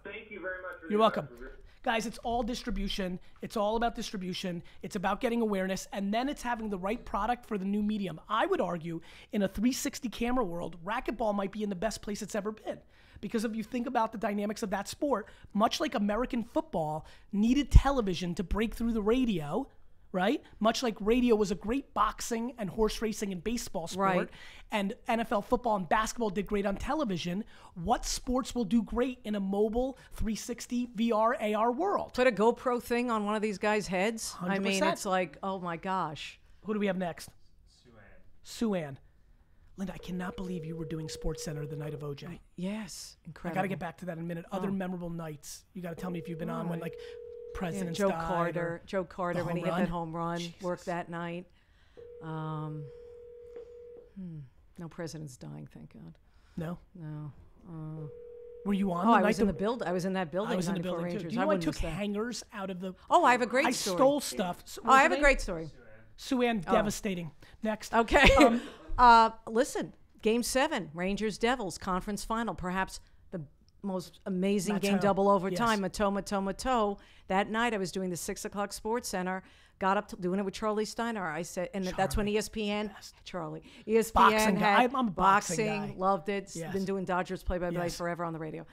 Thank you very much. For You're the welcome. advice. Guys, it's all distribution. It's all about distribution. It's about getting awareness, and then it's having the right product for the new medium. I would argue in a 360 camera world, racquetball might be in the best place it's ever been. Because if you think about the dynamics of that sport, much like American football needed television to break through the radio, right? Much like radio was a great boxing and horse racing and baseball sport, Right. and NFL football and basketball did great on television, what sports will do great in a mobile 360 VR AR world? Put a GoPro thing on one of these guys' heads. I mean, 100%. it's like, oh my gosh. Who do we have next? Sue-Ann. Linda, I cannot believe you were doing Sports Center the night of OJ. Yes. I Incredible. got to get back to that in a minute. Other memorable nights. You got to tell me if you've been on when, like, presidents Joe died Carter. or- Joe Carter the when he home hit run. that home run. Jesus. Worked that night. No presidents dying, thank God. No? No. Were you on Oh, the I night was in that- the build. I was in that building. I was in the 94 building, too. Rangers. Do you know I wouldn't took miss that. hangers out of the... Oh, I have a great I story. stole stuff. Oh, I have a great story. Sue-Ann, devastating. Next. Okay. Listen, Game 7, Rangers Devils conference final, perhaps the most amazing game, Matteau. double overtime. Yes. Matteau. That night I was doing the 6 o'clock Sports Center. Got up to doing it with Charlie Steiner. I said, and that's when ESPN, Charlie, ESPN Boxing guy. had I'm a boxing guy. loved it. Yes. Been doing Dodgers play-by-play Yes. forever on the radio.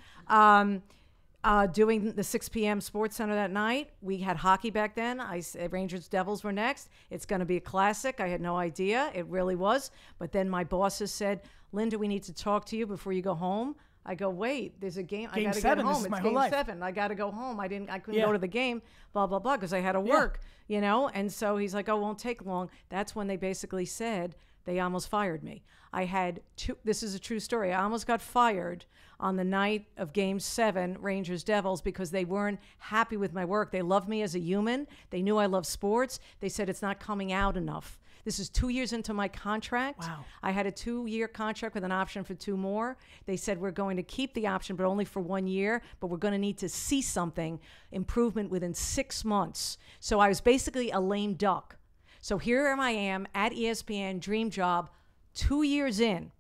doing the 6 p.m. Sports Center that night. We had hockey back then. I said Rangers Devils were next. It's going to be a classic. I had no idea. It really was. But then my bosses said, Linda, we need to talk to you before you go home. I go, wait, there's a game. I got to get This home. is It's my whole game life. 7. I got to go home. I couldn't Yeah. go to the game, blah, blah, blah, because I had to work, you know? And so he's like, oh, it won't take long. That's when they basically said they almost fired me. I had this is a true story. I almost got fired on the night of Game 7, Rangers Devils, because they weren't happy with my work. They loved me as a human. They knew I loved sports. They said it's not coming out enough. This is 2 years into my contract. Wow. I had a 2-year contract with an option for 2 more. They said we're going to keep the option, but only for 1 year, but we're going to need to see something, improvement within 6 months. So I was basically a lame duck. So here I am at ESPN, dream job, 2 years in.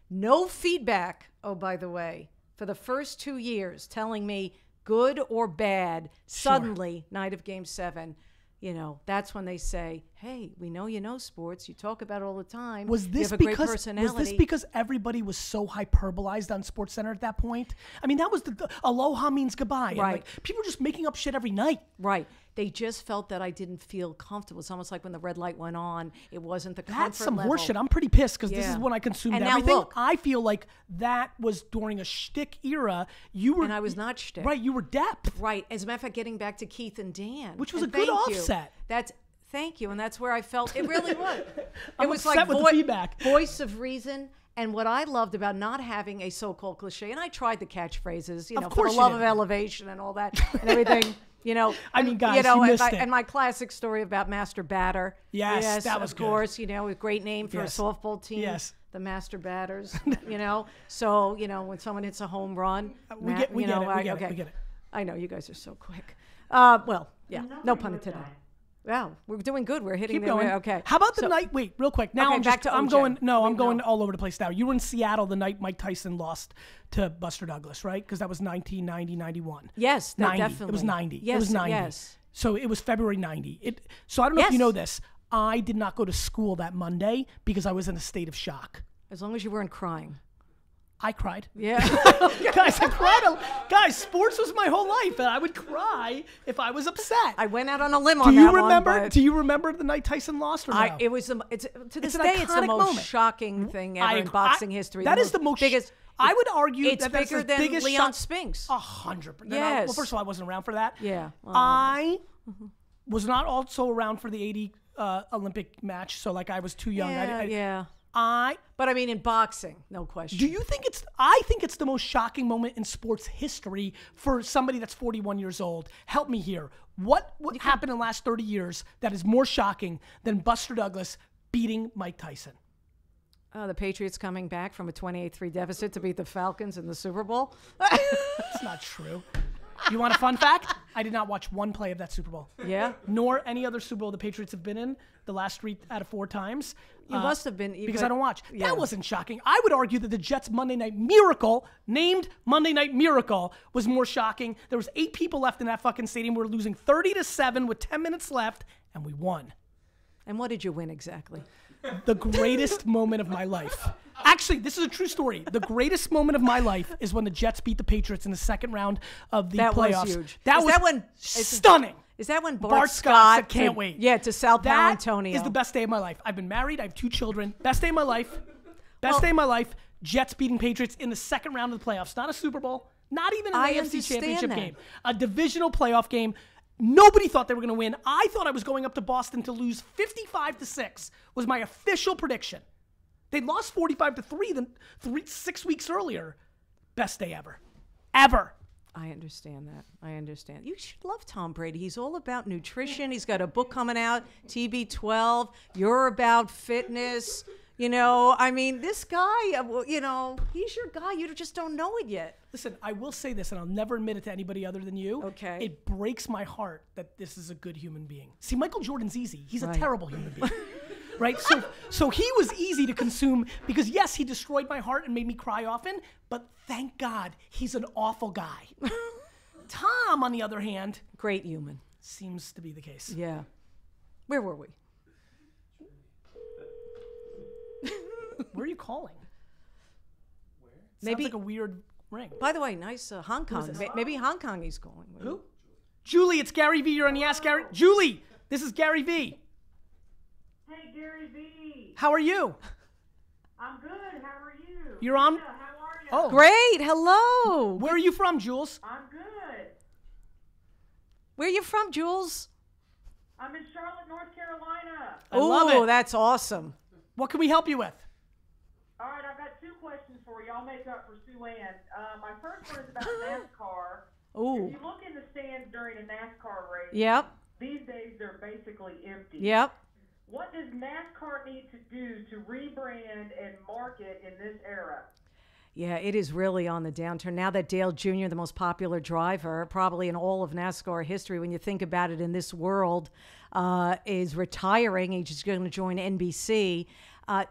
No feedback, oh, by the way, for the first 2 years, telling me good or bad. Suddenly, night of Game 7, you know, that's when they say, hey, we know you know sports. You talk about it all the time. Was you this have a great because personality. Everybody was so hyperbolized on SportsCenter at that point? I mean, that was the aloha means goodbye. And, Right. like, people were just making up shit every night. Right. They just felt that I didn't feel comfortable. It's almost like when the red light went on, it wasn't the comfort That's some level. horseshit. I'm pretty pissed because this Yeah. is when I consumed And now everything. look. I feel like that was during a shtick era. You were, And I was not shtick. Right, you were depth. Right. As a matter of fact, getting back to Keith and Dan. Which was and a good thank you. offset. Thank you. And that's where I felt it really was. I'm It was upset like with the feedback. voice of reason. And what I loved about not having a so-called cliche, and I tried the catchphrases, you know, for course the you love did. of elevation and all that and everything, you know. I mean, guys, you know, you and, missed my, it. and my classic story about Master Batter. Yes, that was of good. course, you know, a great name for Yes. a softball team. Yes. The Master Batters, you know. So, you know, when someone hits a home run, We get it. okay. We get it. I know you guys are so quick. Well, yeah, no pun intended. Wow, we're doing good. We're hitting Keep the going. Okay. How about the So- night? Wait, real quick. Now Okay, I'm back to I'm OJ. going. No, I'm Wait, going no. all over the place now. You were in Seattle the night Mike Tyson lost to Buster Douglas, right? Because that was 1990-91. Yes, no, 90. definitely. It was 90. Yes, it was 90. yes. So it was February 90. So I don't know if you Yes. know this. I did not go to school that Monday because I was in a state of shock. As long as you weren't crying. I cried. Yeah. Guys, I cried. Guys, sports was my whole life, and I would cry if I was upset. I went out on a limb do on you that remember? one. But Do you remember the night Tyson lost or no? it was it's to this an day it's the iconic most moment. shocking thing ever I in agree. boxing history. That is the most. biggest. I would argue it's that that's bigger the than biggest Leon shock. Spinks. 100%. Yes. Well, first of all, I wasn't around for that. Yeah. Well, I was not also around for the '80 Olympic match, so like I was too young. yeah. But I mean, in boxing, no question. do you think it's? I think it's the most shocking moment in sports history for somebody that's 41 years old. Help me here. What happened in the last 30 years that is more shocking than Buster Douglas beating Mike Tyson? The Patriots coming back from a 28-3 deficit to beat the Falcons in the Super Bowl. That's not true. You want a fun fact? I did not watch one play of that Super Bowl. Yeah. Nor any other Super Bowl the Patriots have been in the last 3 out of 4 times. You must have been Because I don't watch. Yeah. That wasn't shocking. I would argue that the Jets' Monday Night Miracle, named Monday Night Miracle, was more shocking. There was 8 people left in that fucking stadium. We were losing 30-7 with 10 minutes left, and we won. And what did you win exactly? The greatest moment of my life. Actually, this is a true story. The greatest moment of my life is when the Jets beat the Patriots in the second round of the That was playoffs. huge. That Is was that when- stunning. Is that when Bart Scott said, "Can't wait." Yeah, to Sal That Parantonio. is the best day of my life. I've been married. I have 2 children. Best day of my life. Best day of my life. Jets beating Patriots in the second round of the playoffs. Not a Super Bowl. Not even an I AFC understand championship that. game. A divisional playoff game. Nobody thought they were going to win. I thought I was going up to Boston to lose 55-6 was my official prediction. They lost 45-3 6 weeks earlier. Best day ever. Ever. I understand that. I understand. You should love Tom Brady. He's all about nutrition. He's got a book coming out, TB12. You're about fitness. You know, I mean, this guy, you know, he's your guy. You just don't know it yet. Listen, I will say this, and I'll never admit it to anybody other than you. Okay. It breaks my heart that this is a good human being. See, Michael Jordan's easy. He's a Right. terrible human being. Right? So he was easy to consume because, yes, he destroyed my heart and made me cry often, but thank God he's an awful guy. Tom, on the other hand, Great human. seems to be the case. Yeah. Where were we? Where are you calling? Where? Sounds Maybe- like a weird ring. By the way, nice Hong Kong. Maybe Hong Kong he's calling. Who? Julie, it's Gary V. You're on the Ask Gary. Julie, this is Gary V. Hey, Gary V. How are you? I'm good. How are you? You're on. Yeah, how are you? Oh, Great. Hello. Where are you from, Jules? I'm good. Where are you from, Jules? I'm in Charlotte, North Carolina. I love Ooh, it. that's awesome. What can we help you with? All right, I've got 2 questions for you. I'll make up for Sue Ann. My first one is about NASCAR. Ooh. If you look in the stands during a NASCAR race, Yep. these days they're basically empty. Yep. What does NASCAR need to do to rebrand and market in this era? Yeah, it is really on the downturn. Now that Dale Jr., the most popular driver, probably in all of NASCAR history, when you think about it in this world, is retiring. He's just going to join NBC.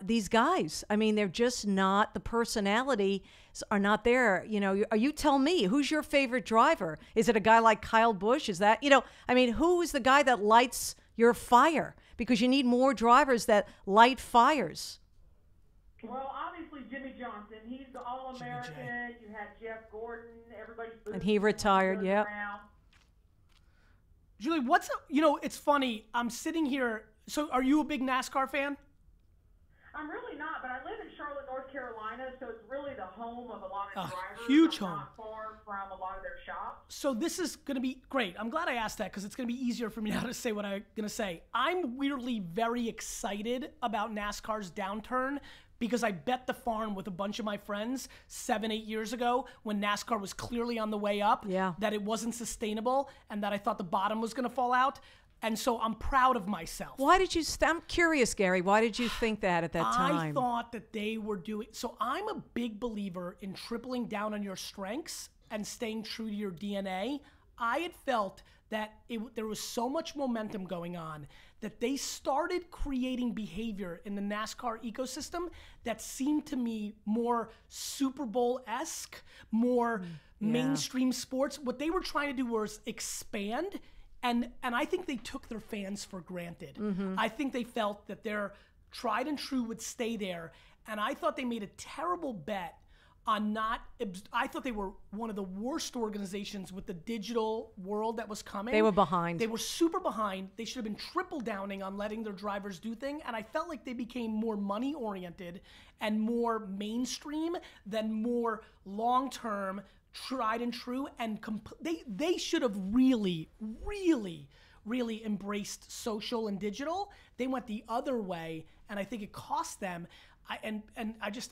These guys, I mean, they're just not, the personality are not there. You know, you tell me, who's your favorite driver? Is it a guy like Kyle Busch? Is that, I mean, who is the guy that lights your fire? Because you need more drivers that light fires. Well, obviously Jimmy Johnson. He's the All-American. You had Jeff Gordon. Everybody. And he retired, yeah. Julie, it's funny. I'm sitting here. So are you a big NASCAR fan? I'm really not, but I live in Charlotte, North Carolina, so it's really the home of a lot of drivers. Huge I'm home. not far from a lot of their shops. So this is going to be great. I'm glad I asked that because it's going to be easier for me now to say what I'm going to say. I'm weirdly very excited about NASCAR's downturn because I bet the farm with a bunch of my friends 7-8 years ago when NASCAR was clearly on the way up, that it wasn't sustainable and that I thought the bottom was going to fall out. And so I'm proud of myself. Why did you, I'm curious, Gary, why did you think that at that time? I thought that they were doing, so I'm a big believer in tripling down on your strengths and staying true to your DNA. I had felt that there was so much momentum going on that they started creating behavior in the NASCAR ecosystem that seemed to me more Super Bowl-esque, more mainstream sports. What they were trying to do was expand. And I think they took their fans for granted. Mm-hmm. I think they felt that their tried and true would stay there. And I thought they made a terrible bet on I thought they were one of the worst organizations with the digital world that was coming. They were behind. They were super behind. They should have been triple downing on letting their drivers do things. And I felt like they became more money oriented and more mainstream than more long-term tried and true, and they should have really embraced social and digital. They went the other way, and I think it cost them.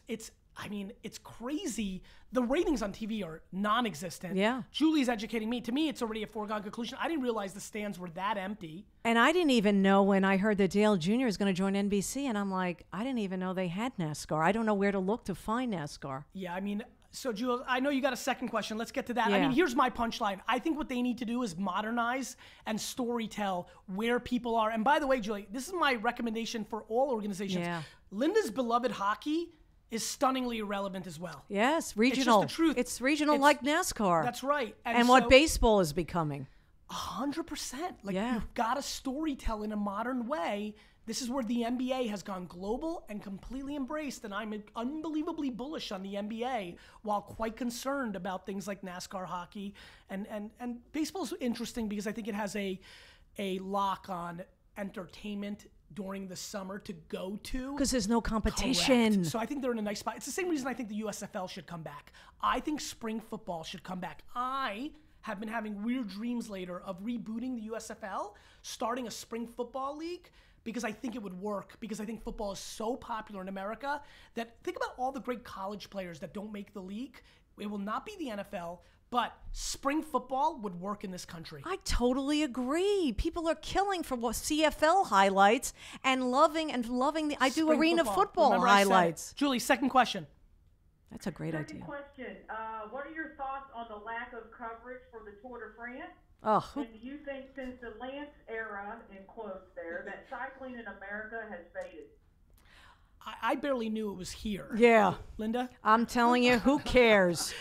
It's crazy. The ratings on TV are non-existent. Yeah. Julie's educating me. To me, it's already a foregone conclusion. I didn't realize the stands were that empty. And I didn't even know when I heard that Dale Jr. is going to join NBC, and I'm like, I didn't even know they had NASCAR. I don't know where to look to find NASCAR. Yeah, I mean, so Jules, I know you got a second question. Let's get to that. Yeah. I mean, here's my punchline. I think what they need to do is modernize and storytell where people are. And by the way, Julie, this is my recommendation for all organizations. Yeah. Linda's beloved hockey is stunningly irrelevant as well. Yes, regional. It's just the truth. It's regional like NASCAR. That's right. And what baseball is becoming. 100%. Like, Yeah. you've got to storytell in a modern way. This is where the NBA has gone global and completely embraced, and I'm unbelievably bullish on the NBA while quite concerned about things like NASCAR, hockey, and baseball's interesting because I think it has a lock on entertainment during the summer to go to. Because there's no competition. Correct. So I think they're in a nice spot. It's the same reason I think the USFL should come back. I think spring football should come back. I have been having weird dreams later of rebooting the USFL, starting a spring football league, because I think it would work, because I think football is so popular in America that think about all the great college players that don't make the league. It will not be the NFL, but spring football would work in this country. I totally agree. People are killing for CFL highlights and loving the. I do Spring arena football Remember I said it. highlights. Julie, second question. That's a great Second idea. question. What are your thoughts on the lack of coverage for the Tour de France? Oh, And do you think since the Lance era, in quotes there, that cycling in America has faded? I barely knew it was here. yeah. Linda? I'm telling you, who cares?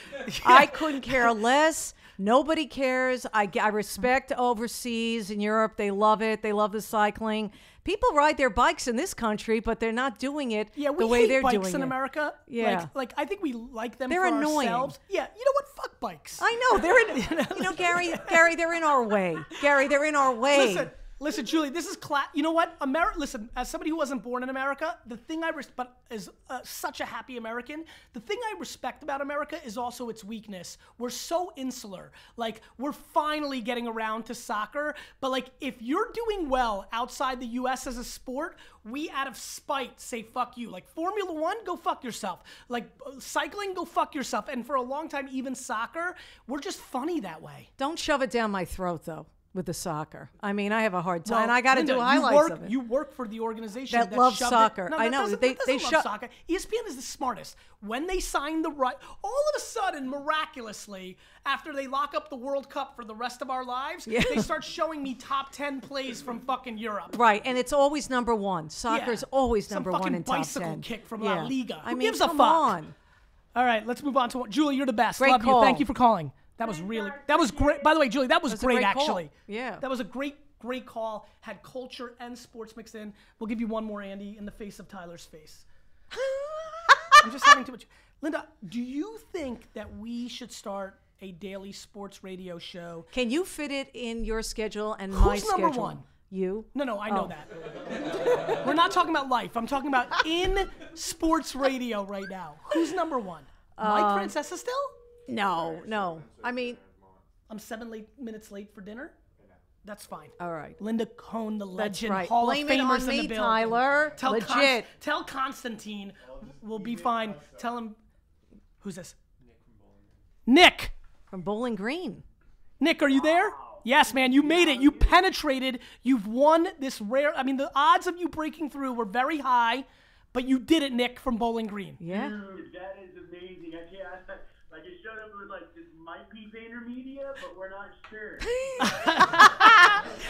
I couldn't care less. Nobody cares. I respect overseas in Europe. They love it. They love the cycling. People ride their bikes in this country, but they're not doing it we the way hate they're bikes doing in it. America. Yeah. Like I think we like them They're for annoying. ourselves. Yeah, you know what? Fuck bikes. I know. They're in, Gary, they're in our way. Gary, they're in our way. Listen, Julie, this is you know what? Listen, as somebody who wasn't born in America, the thing I but is such a happy American. The thing I respect about America is also its weakness. We're so insular. Like, we're finally getting around to soccer, but like, if you're doing well outside the U.S. as a sport, we out of spite say fuck you. Like Formula One, go fuck yourself. Like cycling, go fuck yourself. And for a long time, even soccer, we're just funny that way. Don't shove it down my throat, though, with the soccer. I mean, I have a hard time. Well, and I got to Linda, do highlights of it. You work for the organization That loves shoved soccer. It. No, I that know. Doesn't, They- that they doesn't love soccer. ESPN is the smartest. When they sign the right, all of a sudden, miraculously, after they lock up the World Cup for the rest of our lives, they start showing me top 10 plays from fucking Europe. Right, and it's always number one. Soccer's always Some number fucking one in top 10. bicycle kick from La Liga. I Who mean, gives a come fuck? on. All right, let's move on to Julie. You're the best. Great Love call. you. Thank you for calling. That was great. By the way, Julie, that was That's a great great call. actually. Yeah. That was a great call. Had culture and sports mixed in. We'll give you one more, Andy, in the face of Tyler's face. I'm just having too much. Linda, do you think that we should start a daily sports radio show? Can you fit it in your schedule and Who's my schedule? number one? You? No, I know that. We're not talking about life. I'm talking about in sports radio right now. Who's number one? Mike Francesa still? No. I mean, I'm 7 minutes late for dinner. That's fine. all right. Linda Cohn, the legend, right. Hall Blame of it Famers on in the me, building. Tyler. Legit. Tell Constantine we'll be fine. Tell him. Who's this? Nick. From Bowling Green. Nick, are you there? Yes, man. You made it. You penetrated. You've won this rare. I mean, the odds of you breaking through were very high, but you did it, Nick, from Bowling Green. Yeah. Dude, that is amazing. I can't. Like, it showed up with like, this might be VaynerMedia, but we're not sure.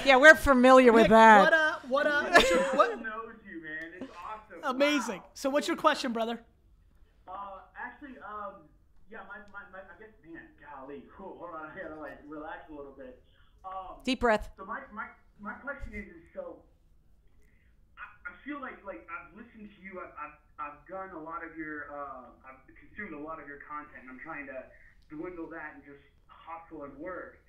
Yeah, we're familiar with Nick, that. what Everyone knows you, man. It's awesome. Amazing. Wow. So, what's your question, brother? Actually, yeah, my I guess, man, golly, cool. Hold on, I gotta like relax a little bit. Deep breath. So my question is so I feel like I've listened to you. I've done a lot of your I've consumed a lot of your content, and I'm trying to dwindle that and just hustle and work.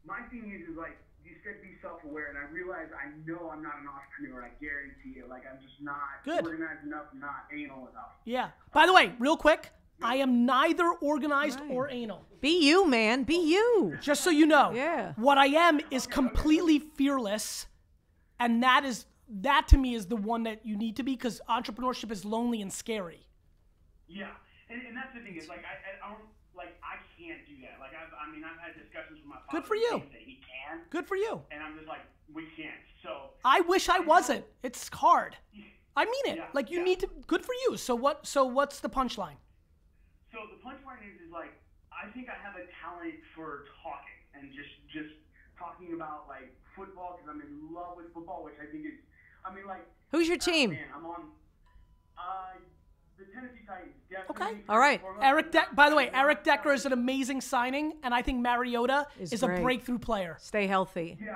My thing is like, you said be self-aware, and I realize I know I'm not an entrepreneur. I guarantee it. Like, I'm just not organized enough, not anal enough. Yeah. By the way, real quick, I am neither organized or anal. Be you, man. Be you. Just so you know. Yeah. What I am is completely fearless, and that to me is the one that you need to be, because entrepreneurship is lonely and scary. Yeah, and that's the thing is like I don't like I can't do that. Like I've had discussions with my father. Good for you. That he can. Good for you. And I'm just like, we can't. So I wish I wasn't. It's hard. I mean it. Yeah, like you yeah. need to. Good for you. So what's the punchline? So the punchline is like, I think I have a talent for talking and just talking about like football, because I'm in love with football, which I think is, like. Who's your team? Man, I'm on the Tennessee Titans. Okay. Definitely. All right. By the way, Eric Decker is an amazing signing, and I think Mariota is a great. breakthrough player. Stay healthy. Yeah,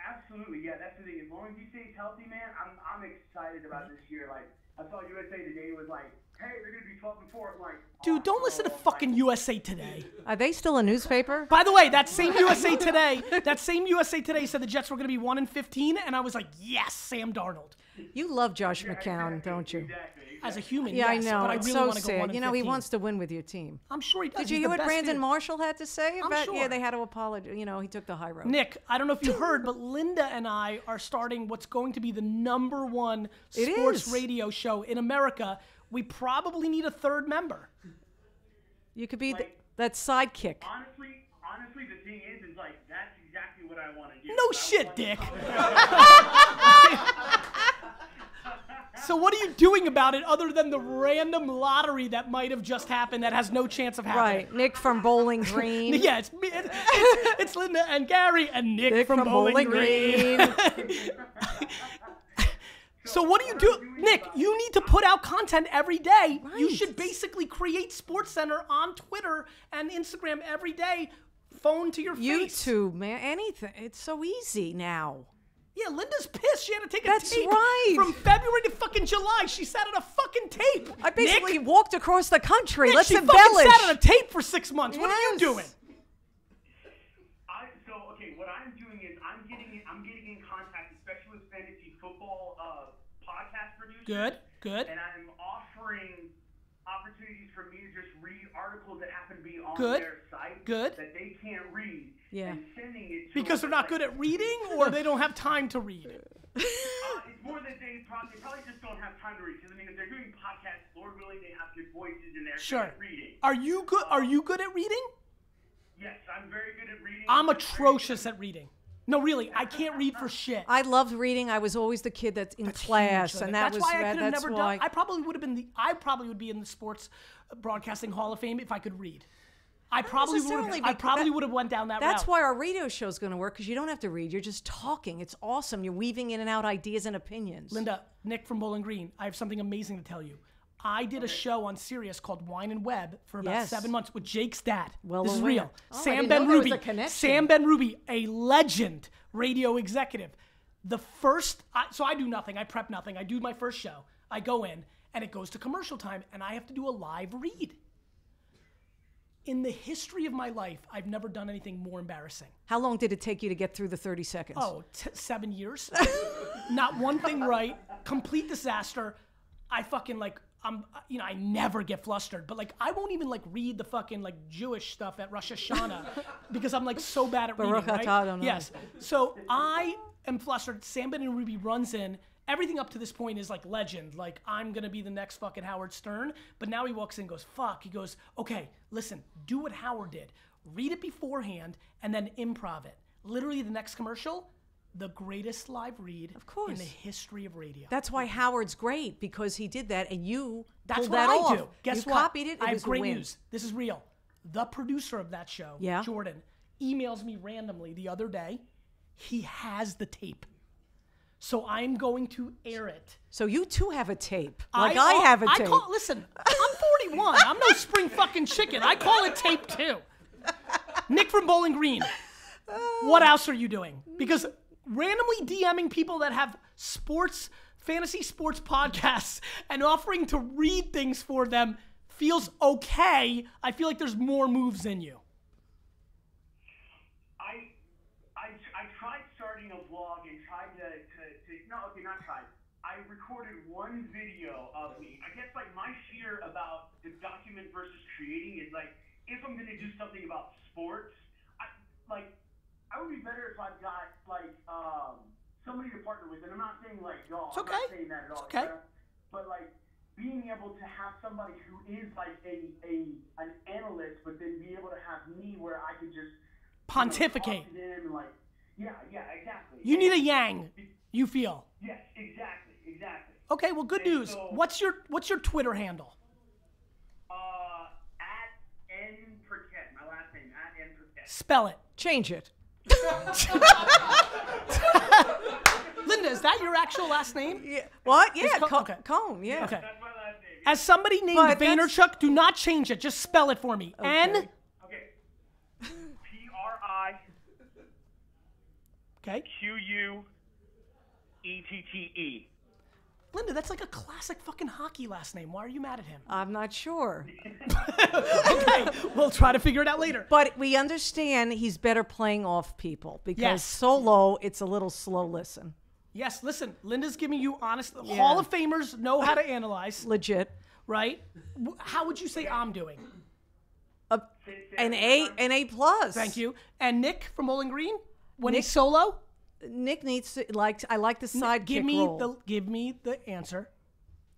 absolutely. Yeah, that's the thing. As long as he stays healthy, man, I'm excited about this year. Like, I saw USA Today was like, hey, they're gonna be 12-4. I'm like, Dude, don't listen to fucking USA Today. Are they still a newspaper? By the way, that same USA Today said the Jets were going to be 1-15, and I was like, yes, Sam Darnold. You love Josh McCown, don't you? Exactly. As a human, Yeah, yes, I know. but I It's really so want to go 1-15. sad. You know, he wants to win with your team. I'm sure he does. Did you He's hear the what best Brandon dude. Marshall had to say about? sure. Yeah, they had to apologize. You know, he took the high road. Nick, I don't know if you heard, but Linda and I are starting what's going to be the #1 It sports is. radio show in America. We probably need a third member. You could be that sidekick. Honestly, the thing is like, that's exactly what I want to do. No shit, Dick. So what are you doing about it other than the random lottery that might have just happened that has no chance of happening? Right, Nick from Bowling Green. Yeah, it's me. It's Linda and Gary and Nick from Bowling Green. So what do you do? Nick, you need to put out content every day. You Right. should basically create SportsCenter on Twitter and Instagram every day phone to your face. YouTube, man, anything. It's so easy now. Yeah, Linda's pissed. She had to take a That's tape right. from February to fucking July. She sat on a fucking tape. I basically Nick, walked across the country. Nick, Let's she embellish. fucking sat on a tape for 6 months. What are you Yes. doing? What I'm doing is I'm getting in contact, especially with fantasy football podcast producers. Good. And I'm offering opportunities for me to just read articles that happen to be on Good. their site Good. that they can't read. Yeah. And sending it to Because they're them, not good at reading, or they don't have time to read. It's more that they probably just don't have time to read. Because I mean, if they're doing podcasts, Lord willing, they have good voices and they're Sure. good at reading. Are you good? Are you good at reading? Yes, I'm very good at reading. I'm very good atrocious at reading. No, really, I can't read for shit. I loved reading. I was always the kid that's in class, Huge. and that that's was why I could have that's never why. done. I probably would have been I probably would be in the Sports Broadcasting Hall of Fame if I could read. I probably would. necessarily, I but probably that- would have went down that That's route. why our radio show is going to work, because you don't have to read. You're just talking. It's awesome. You're weaving in and out ideas and opinions. Linda, Nick from Bowling Green, I have something amazing to tell you. I did a show on Sirius called Wine and Web for about Yes. 7 months with Jake's dad. Well This is aware. real. Oh, I Sam didn't Ben know there was Ruby. a connection. Sam Ben Ruby, a legend radio executive. The first, so I do nothing. I prep nothing. I do my first show. I go in, and it goes to commercial time, and I have to do a live read. In the history of my life, I've never done anything more embarrassing. How long did it take you to get through the 30 seconds? Oh, 7 years. Not one thing right. Complete disaster. I fucking I never get flustered, but I won't even read the fucking Jewish stuff at Rosh Hashanah because I'm so bad at reading, Baruch right? atah Adonai. Yes. So I am flustered. Sam Ben and Ruby runs in. Everything up to this point is legend. I'm going to be the next fucking Howard Stern. But now he walks in and goes, fuck. He goes, okay, listen, do what Howard did. Read it beforehand and then improv it. Literally the next commercial, the greatest live read Of course. in the history of radio. That's why Howard's great, because he did that, and you That's pulled what that I off. do. Guess you what? copied it. It I was have great a win. news. This is real. The producer of that show, Yeah? Jordan, emails me randomly the other day. He has the tape. So I'm going to air it. So you too have a tape, I have a tape. Listen, I'm 41. I'm no spring fucking chicken. I call it tape too. Nick from Bowling Green. What else are you doing? Because randomly DMing people that have fantasy sports podcasts and offering to read things for them feels okay. I feel like there's more moves in you. I tried starting a vlog and tried to not tried. I recorded one video of me. I guess my fear about the document versus creating is if I'm gonna do something about sports, I would be better if I've got somebody to partner with. And I'm not saying y'all. It's okay. I'm not saying that at all. It's okay. But being able to have somebody who is an analyst, but then be able to have me where I could just Pontificate. talk to them and yeah, exactly. You need a yang, you feel. Yes, exactly. Okay, well, good news. So- What's your Twitter handle? At N Perquette, my last name, at N Perquette. Spell it. Change it. Linda, is that your actual last name? Yeah. What? Yeah, Cohn- okay. Cohn, yeah. Okay. That's my last name. As somebody named But that's- Vaynerchuk, do not change it. Just spell it for me. N. Okay. PRI Okay. QUETTE. Linda, that's like a classic fucking hockey last name. Why are you mad at him? I'm not sure. Okay, we'll try to figure it out later. But we understand he's better playing off people, because Yes. solo, it's a little slow listen. Yes, listen, Linda's giving you honest. Hall of Famers know how to analyze, Legit. right? How would you say I'm doing? An A plus. Thank you. And Nick from Bowling Green, when Nick- he's solo, Nick needs to I like the sidekick give me role. the answer.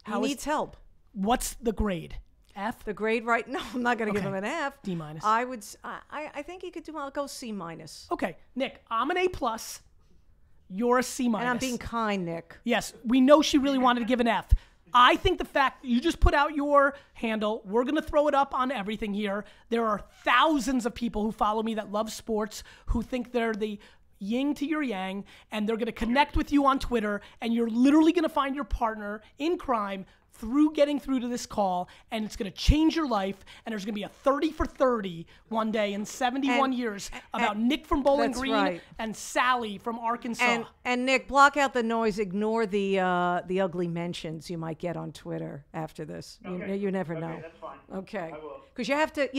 He needs help. What's the grade? F. The grade right? No, I'm not going to give Okay. him an F. D minus. I would. I think he could do. I'll go C minus. Okay, Nick, I'm an A plus. You're a C minus. And I'm being kind, Nick. Yes, we know she really wanted to give an F. I think the fact you just put out your handle, we're going to throw it up on everything here. There are thousands of people who follow me that love sports, who think they're the yin to your yang, and they're going to connect with you on Twitter, and you're literally going to find your partner in crime through getting through to this call, and it's going to change your life, and there's going to be a 30 for 30 one day in 71 years about Nick from Bowling That's Green right. and Sally from Arkansas. And Nick, block out the noise. Ignore the ugly mentions you might get on Twitter after this. Okay. You never know. Okay, that's fine. Okay. I will. Because you have to,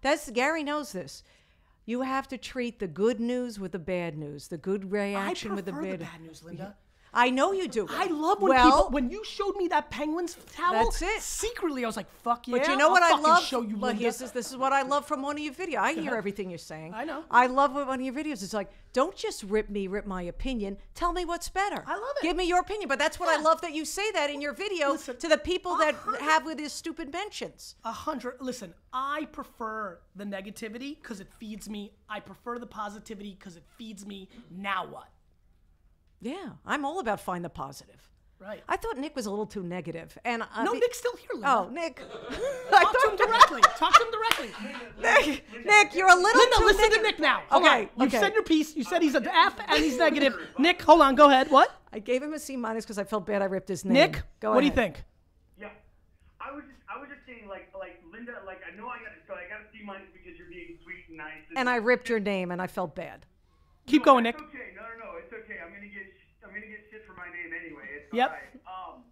that's Gary knows this. You have to treat the good news with the bad news, the good reaction with the prefer bad. the bad news, Linda. I know you do. I love when you showed me that Penguins towel. That's it. Secretly, I was like, "Fuck yeah!" But you know what I'll I love? Show you, But Linda. this is what I love from one of your videos. I hear everything you're saying. I know. I love one of your videos. It's like, don't just rip my opinion. Tell me what's better. I love it. Give me your opinion. But that's what I love that you say that in your video to the people that have with his stupid mentions. 100. Listen, I prefer the negativity because it feeds me. I prefer the positivity because it feeds me. Now what? Yeah, I'm all about find the positive. Right. I thought Nick was a little too negative, and No, Nick's still here, Linda. Oh, Nick. Talk to him directly. Talk to him directly. Nick, you're a little Linda, too listen negative. to Nick now. Okay, Okay. You okay. said your piece. You said he's an F and he's negative. Nick, hold on. Go ahead. What? I gave him a C- because I felt bad I ripped his name. Nick, Go what do you ahead. think? Yeah, I was just saying, like Linda, like I know I got to see mine because you're being sweet and nice. And I ripped your name, and I felt bad. Keep going, Nick. It's okay. No, it's okay. I'm gonna get shit for my name anyway. It's Yep. all right.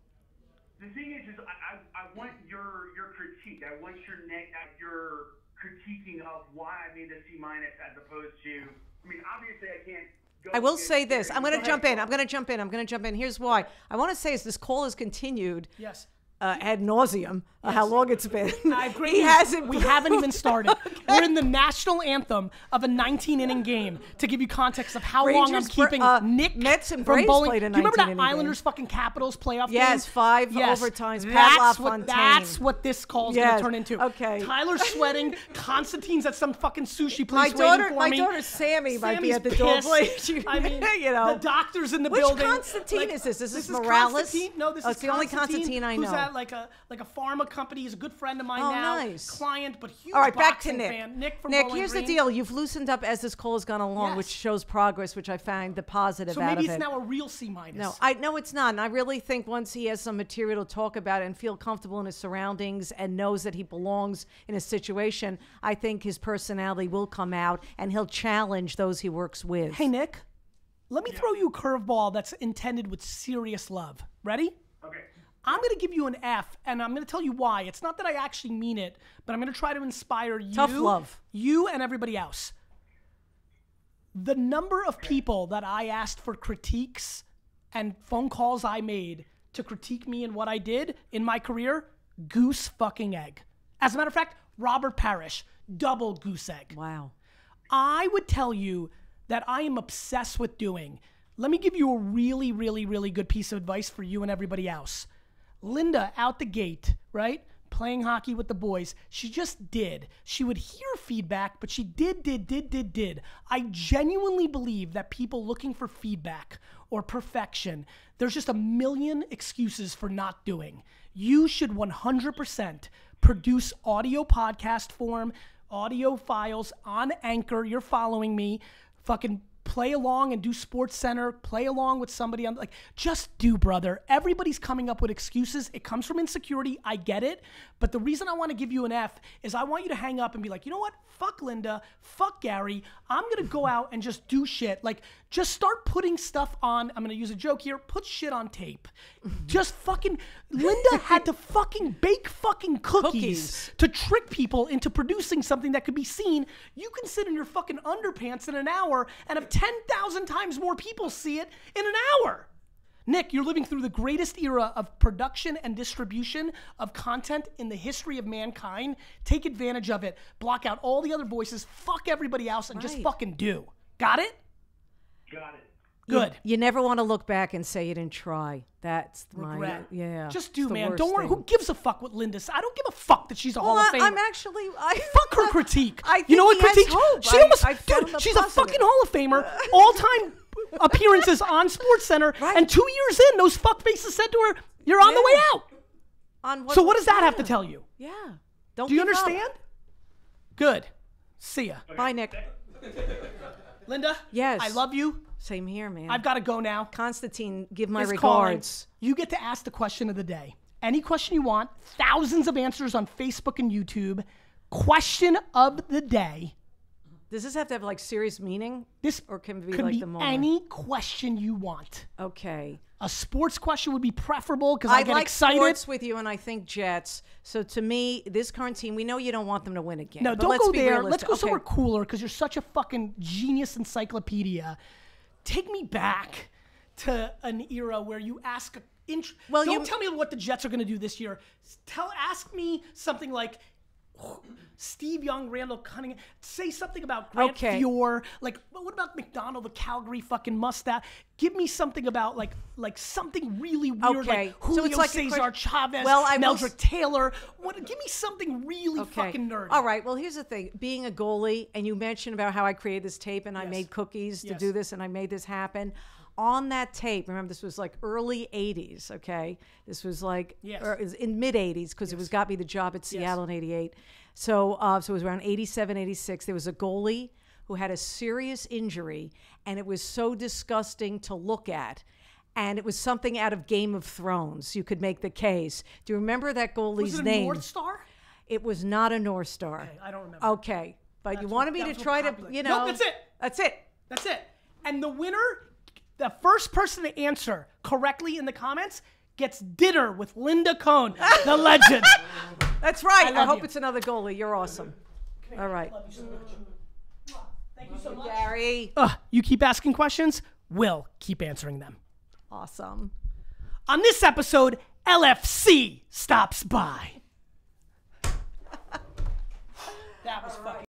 The thing is I want your critique. I want your critiquing of why I made a C- as opposed to. I mean, obviously I can't. I will say this. I'm going to jump in. Here's why. I want to say is this call has continued Yes. ad nauseum. How long it's been. I agree. He hasn't. We haven't even started. We're in the national anthem of a 19-inning game to give you context of how long I'm Rangers, keeping Nick Mets and from Braves bowling. played a Do you remember that 19-inning game. Islanders fucking Capitals playoff game? Yes, 5 overtimes. Pat That's LaFontaine. that's what this call's going Yes, to turn into. okay. Tyler's sweating. Constantine's at some fucking sushi My place daughter, waiting for my me. daughter Sammy might be Sammy's at the door. pissed. I mean, the doctor's in the Which building. Constantine is this? This is Morales? Constantine. No, this Oh, is it's the only Constantine I Who's know. at like a pharma company. He's a good friend of mine Oh, now. nice. Client, but huge All right, back to boxing Nick. fan. Nick from Nick, Bowling here's Green. the deal. You've loosened up as this call has gone along, Yes. which shows progress, which I found the positive So out maybe of it's it. now a real C-. No, I know it's not. And I really think once he has some material to talk about and feel comfortable in his surroundings and knows that he belongs in a situation, I think his personality will come out and he'll challenge those he works with. Hey, Nick, let me throw you a curveball that's intended with serious love. Ready? Okay. I'm going to give you an F, and I'm going to tell you why. It's not that I actually mean it, but I'm going to try to inspire you. Tough love. You and everybody else. The number of people that I asked for critiques and phone calls I made to critique me and what I did in my career, goose fucking egg. As a matter of fact, Robert Parrish, double goose egg. Wow. I would tell you that I am obsessed with doing. Let me give you a really, really, really good piece of advice for you and everybody else. Linda, out the gate, right? Playing hockey with the boys. She just did. She would hear feedback, but she did. I genuinely believe that people looking for feedback or perfection, there's just a million excuses for not doing. You should 100% produce audio podcast form, audio files on Anchor. You're following me. Fucking play along and do Sports Center. Play along with somebody. I'm like, just do, brother. Everybody's coming up with excuses. It comes from insecurity. I get it. But the reason I want to give you an F is I want you to hang up and be like, you know what? Fuck Linda. Fuck Gary. I'm going to go out and just do shit. Like, just start putting stuff on. I'm going to use a joke here. Put shit on tape. Just fucking, Linda had to fucking bake fucking cookies to trick people into producing something that could be seen. You can sit in your fucking underpants in an hour and have 10,000 times more people see it in an hour. Nick, you're living through the greatest era of production and distribution of content in the history of mankind. Take advantage of it. Block out all the other voices. Fuck everybody else and just fucking do. Got it? Got it. Good. You never want to look back and say you didn't try. That's Regret. my, yeah. Just do, it's the man. worst Don't worry. thing. Who gives a fuck what Linda said? I don't give a fuck that she's a Hall of Famer. I'm actually, Fuck her critique. I think you know what he has critique? hope. She almost, I found dude, the she's a positive. fucking Hall of Famer. All-time appearances on Sports Center. Right. And 2 years in, those fuckfaces said to her, "You're on the way out." On So what does that have to tell you? Yeah. Don't Do you give up. understand? Good. See ya. Bye, Nick. Linda? Yes. I love you. Same here, man. I've got to go now. Constantine, give my Is calling. regards. You get to ask the question of the day. Any question you want. Thousands of answers on Facebook and YouTube. Question of the day. Does this have to have like serious meaning? This or can it be could like be the moment? any question you want. Okay. A sports question would be preferable because I get like excited. sports with you, and I think Jets. So to me, this current team, we know you don't want them to win again. No, but don't let's go be there. realistic. Let's go Okay. somewhere cooler because you're such a fucking genius encyclopedia. Take me back to an era where you ask. Well, don't tell me what the Jets are going to do this year. Ask me something like Steve Young, Randall Cunningham. Say something about Grant Fior. Like, what about McDonald, the Calgary fucking mustache? Give me something about like something really weird, like Julio So it's like Cesar Chavez, Well, Meldrick Taylor. Give me something really fucking nerdy. All right. Well, here's the thing. Being a goalie, and you mentioned about how I created this tape and I made cookies to do this, and I made this happen. On that tape, remember this was like early 80s, okay? This was like it was in mid 80s because it was got me the job at Seattle in 88. So it was around 87, 86. There was a goalie who had a serious injury, and it was so disgusting to look at. And it was something out of Game of Thrones. You could make the case. Do you remember that goalie's Was it a name? North Star? It was not a North Star. Okay, I don't remember. Okay. But you wanted me to try to, you know. Nope, that's it. That's it. That's it. And the winner, the first person to answer correctly in the comments gets dinner with Linda Cohn, the legend. That's right. I hope you. it's another goalie. You're awesome. All right. Love you so much. Thank you so much. Gary. You keep asking questions, we'll keep answering them. Awesome. On this episode, LFC stops by. That was fucking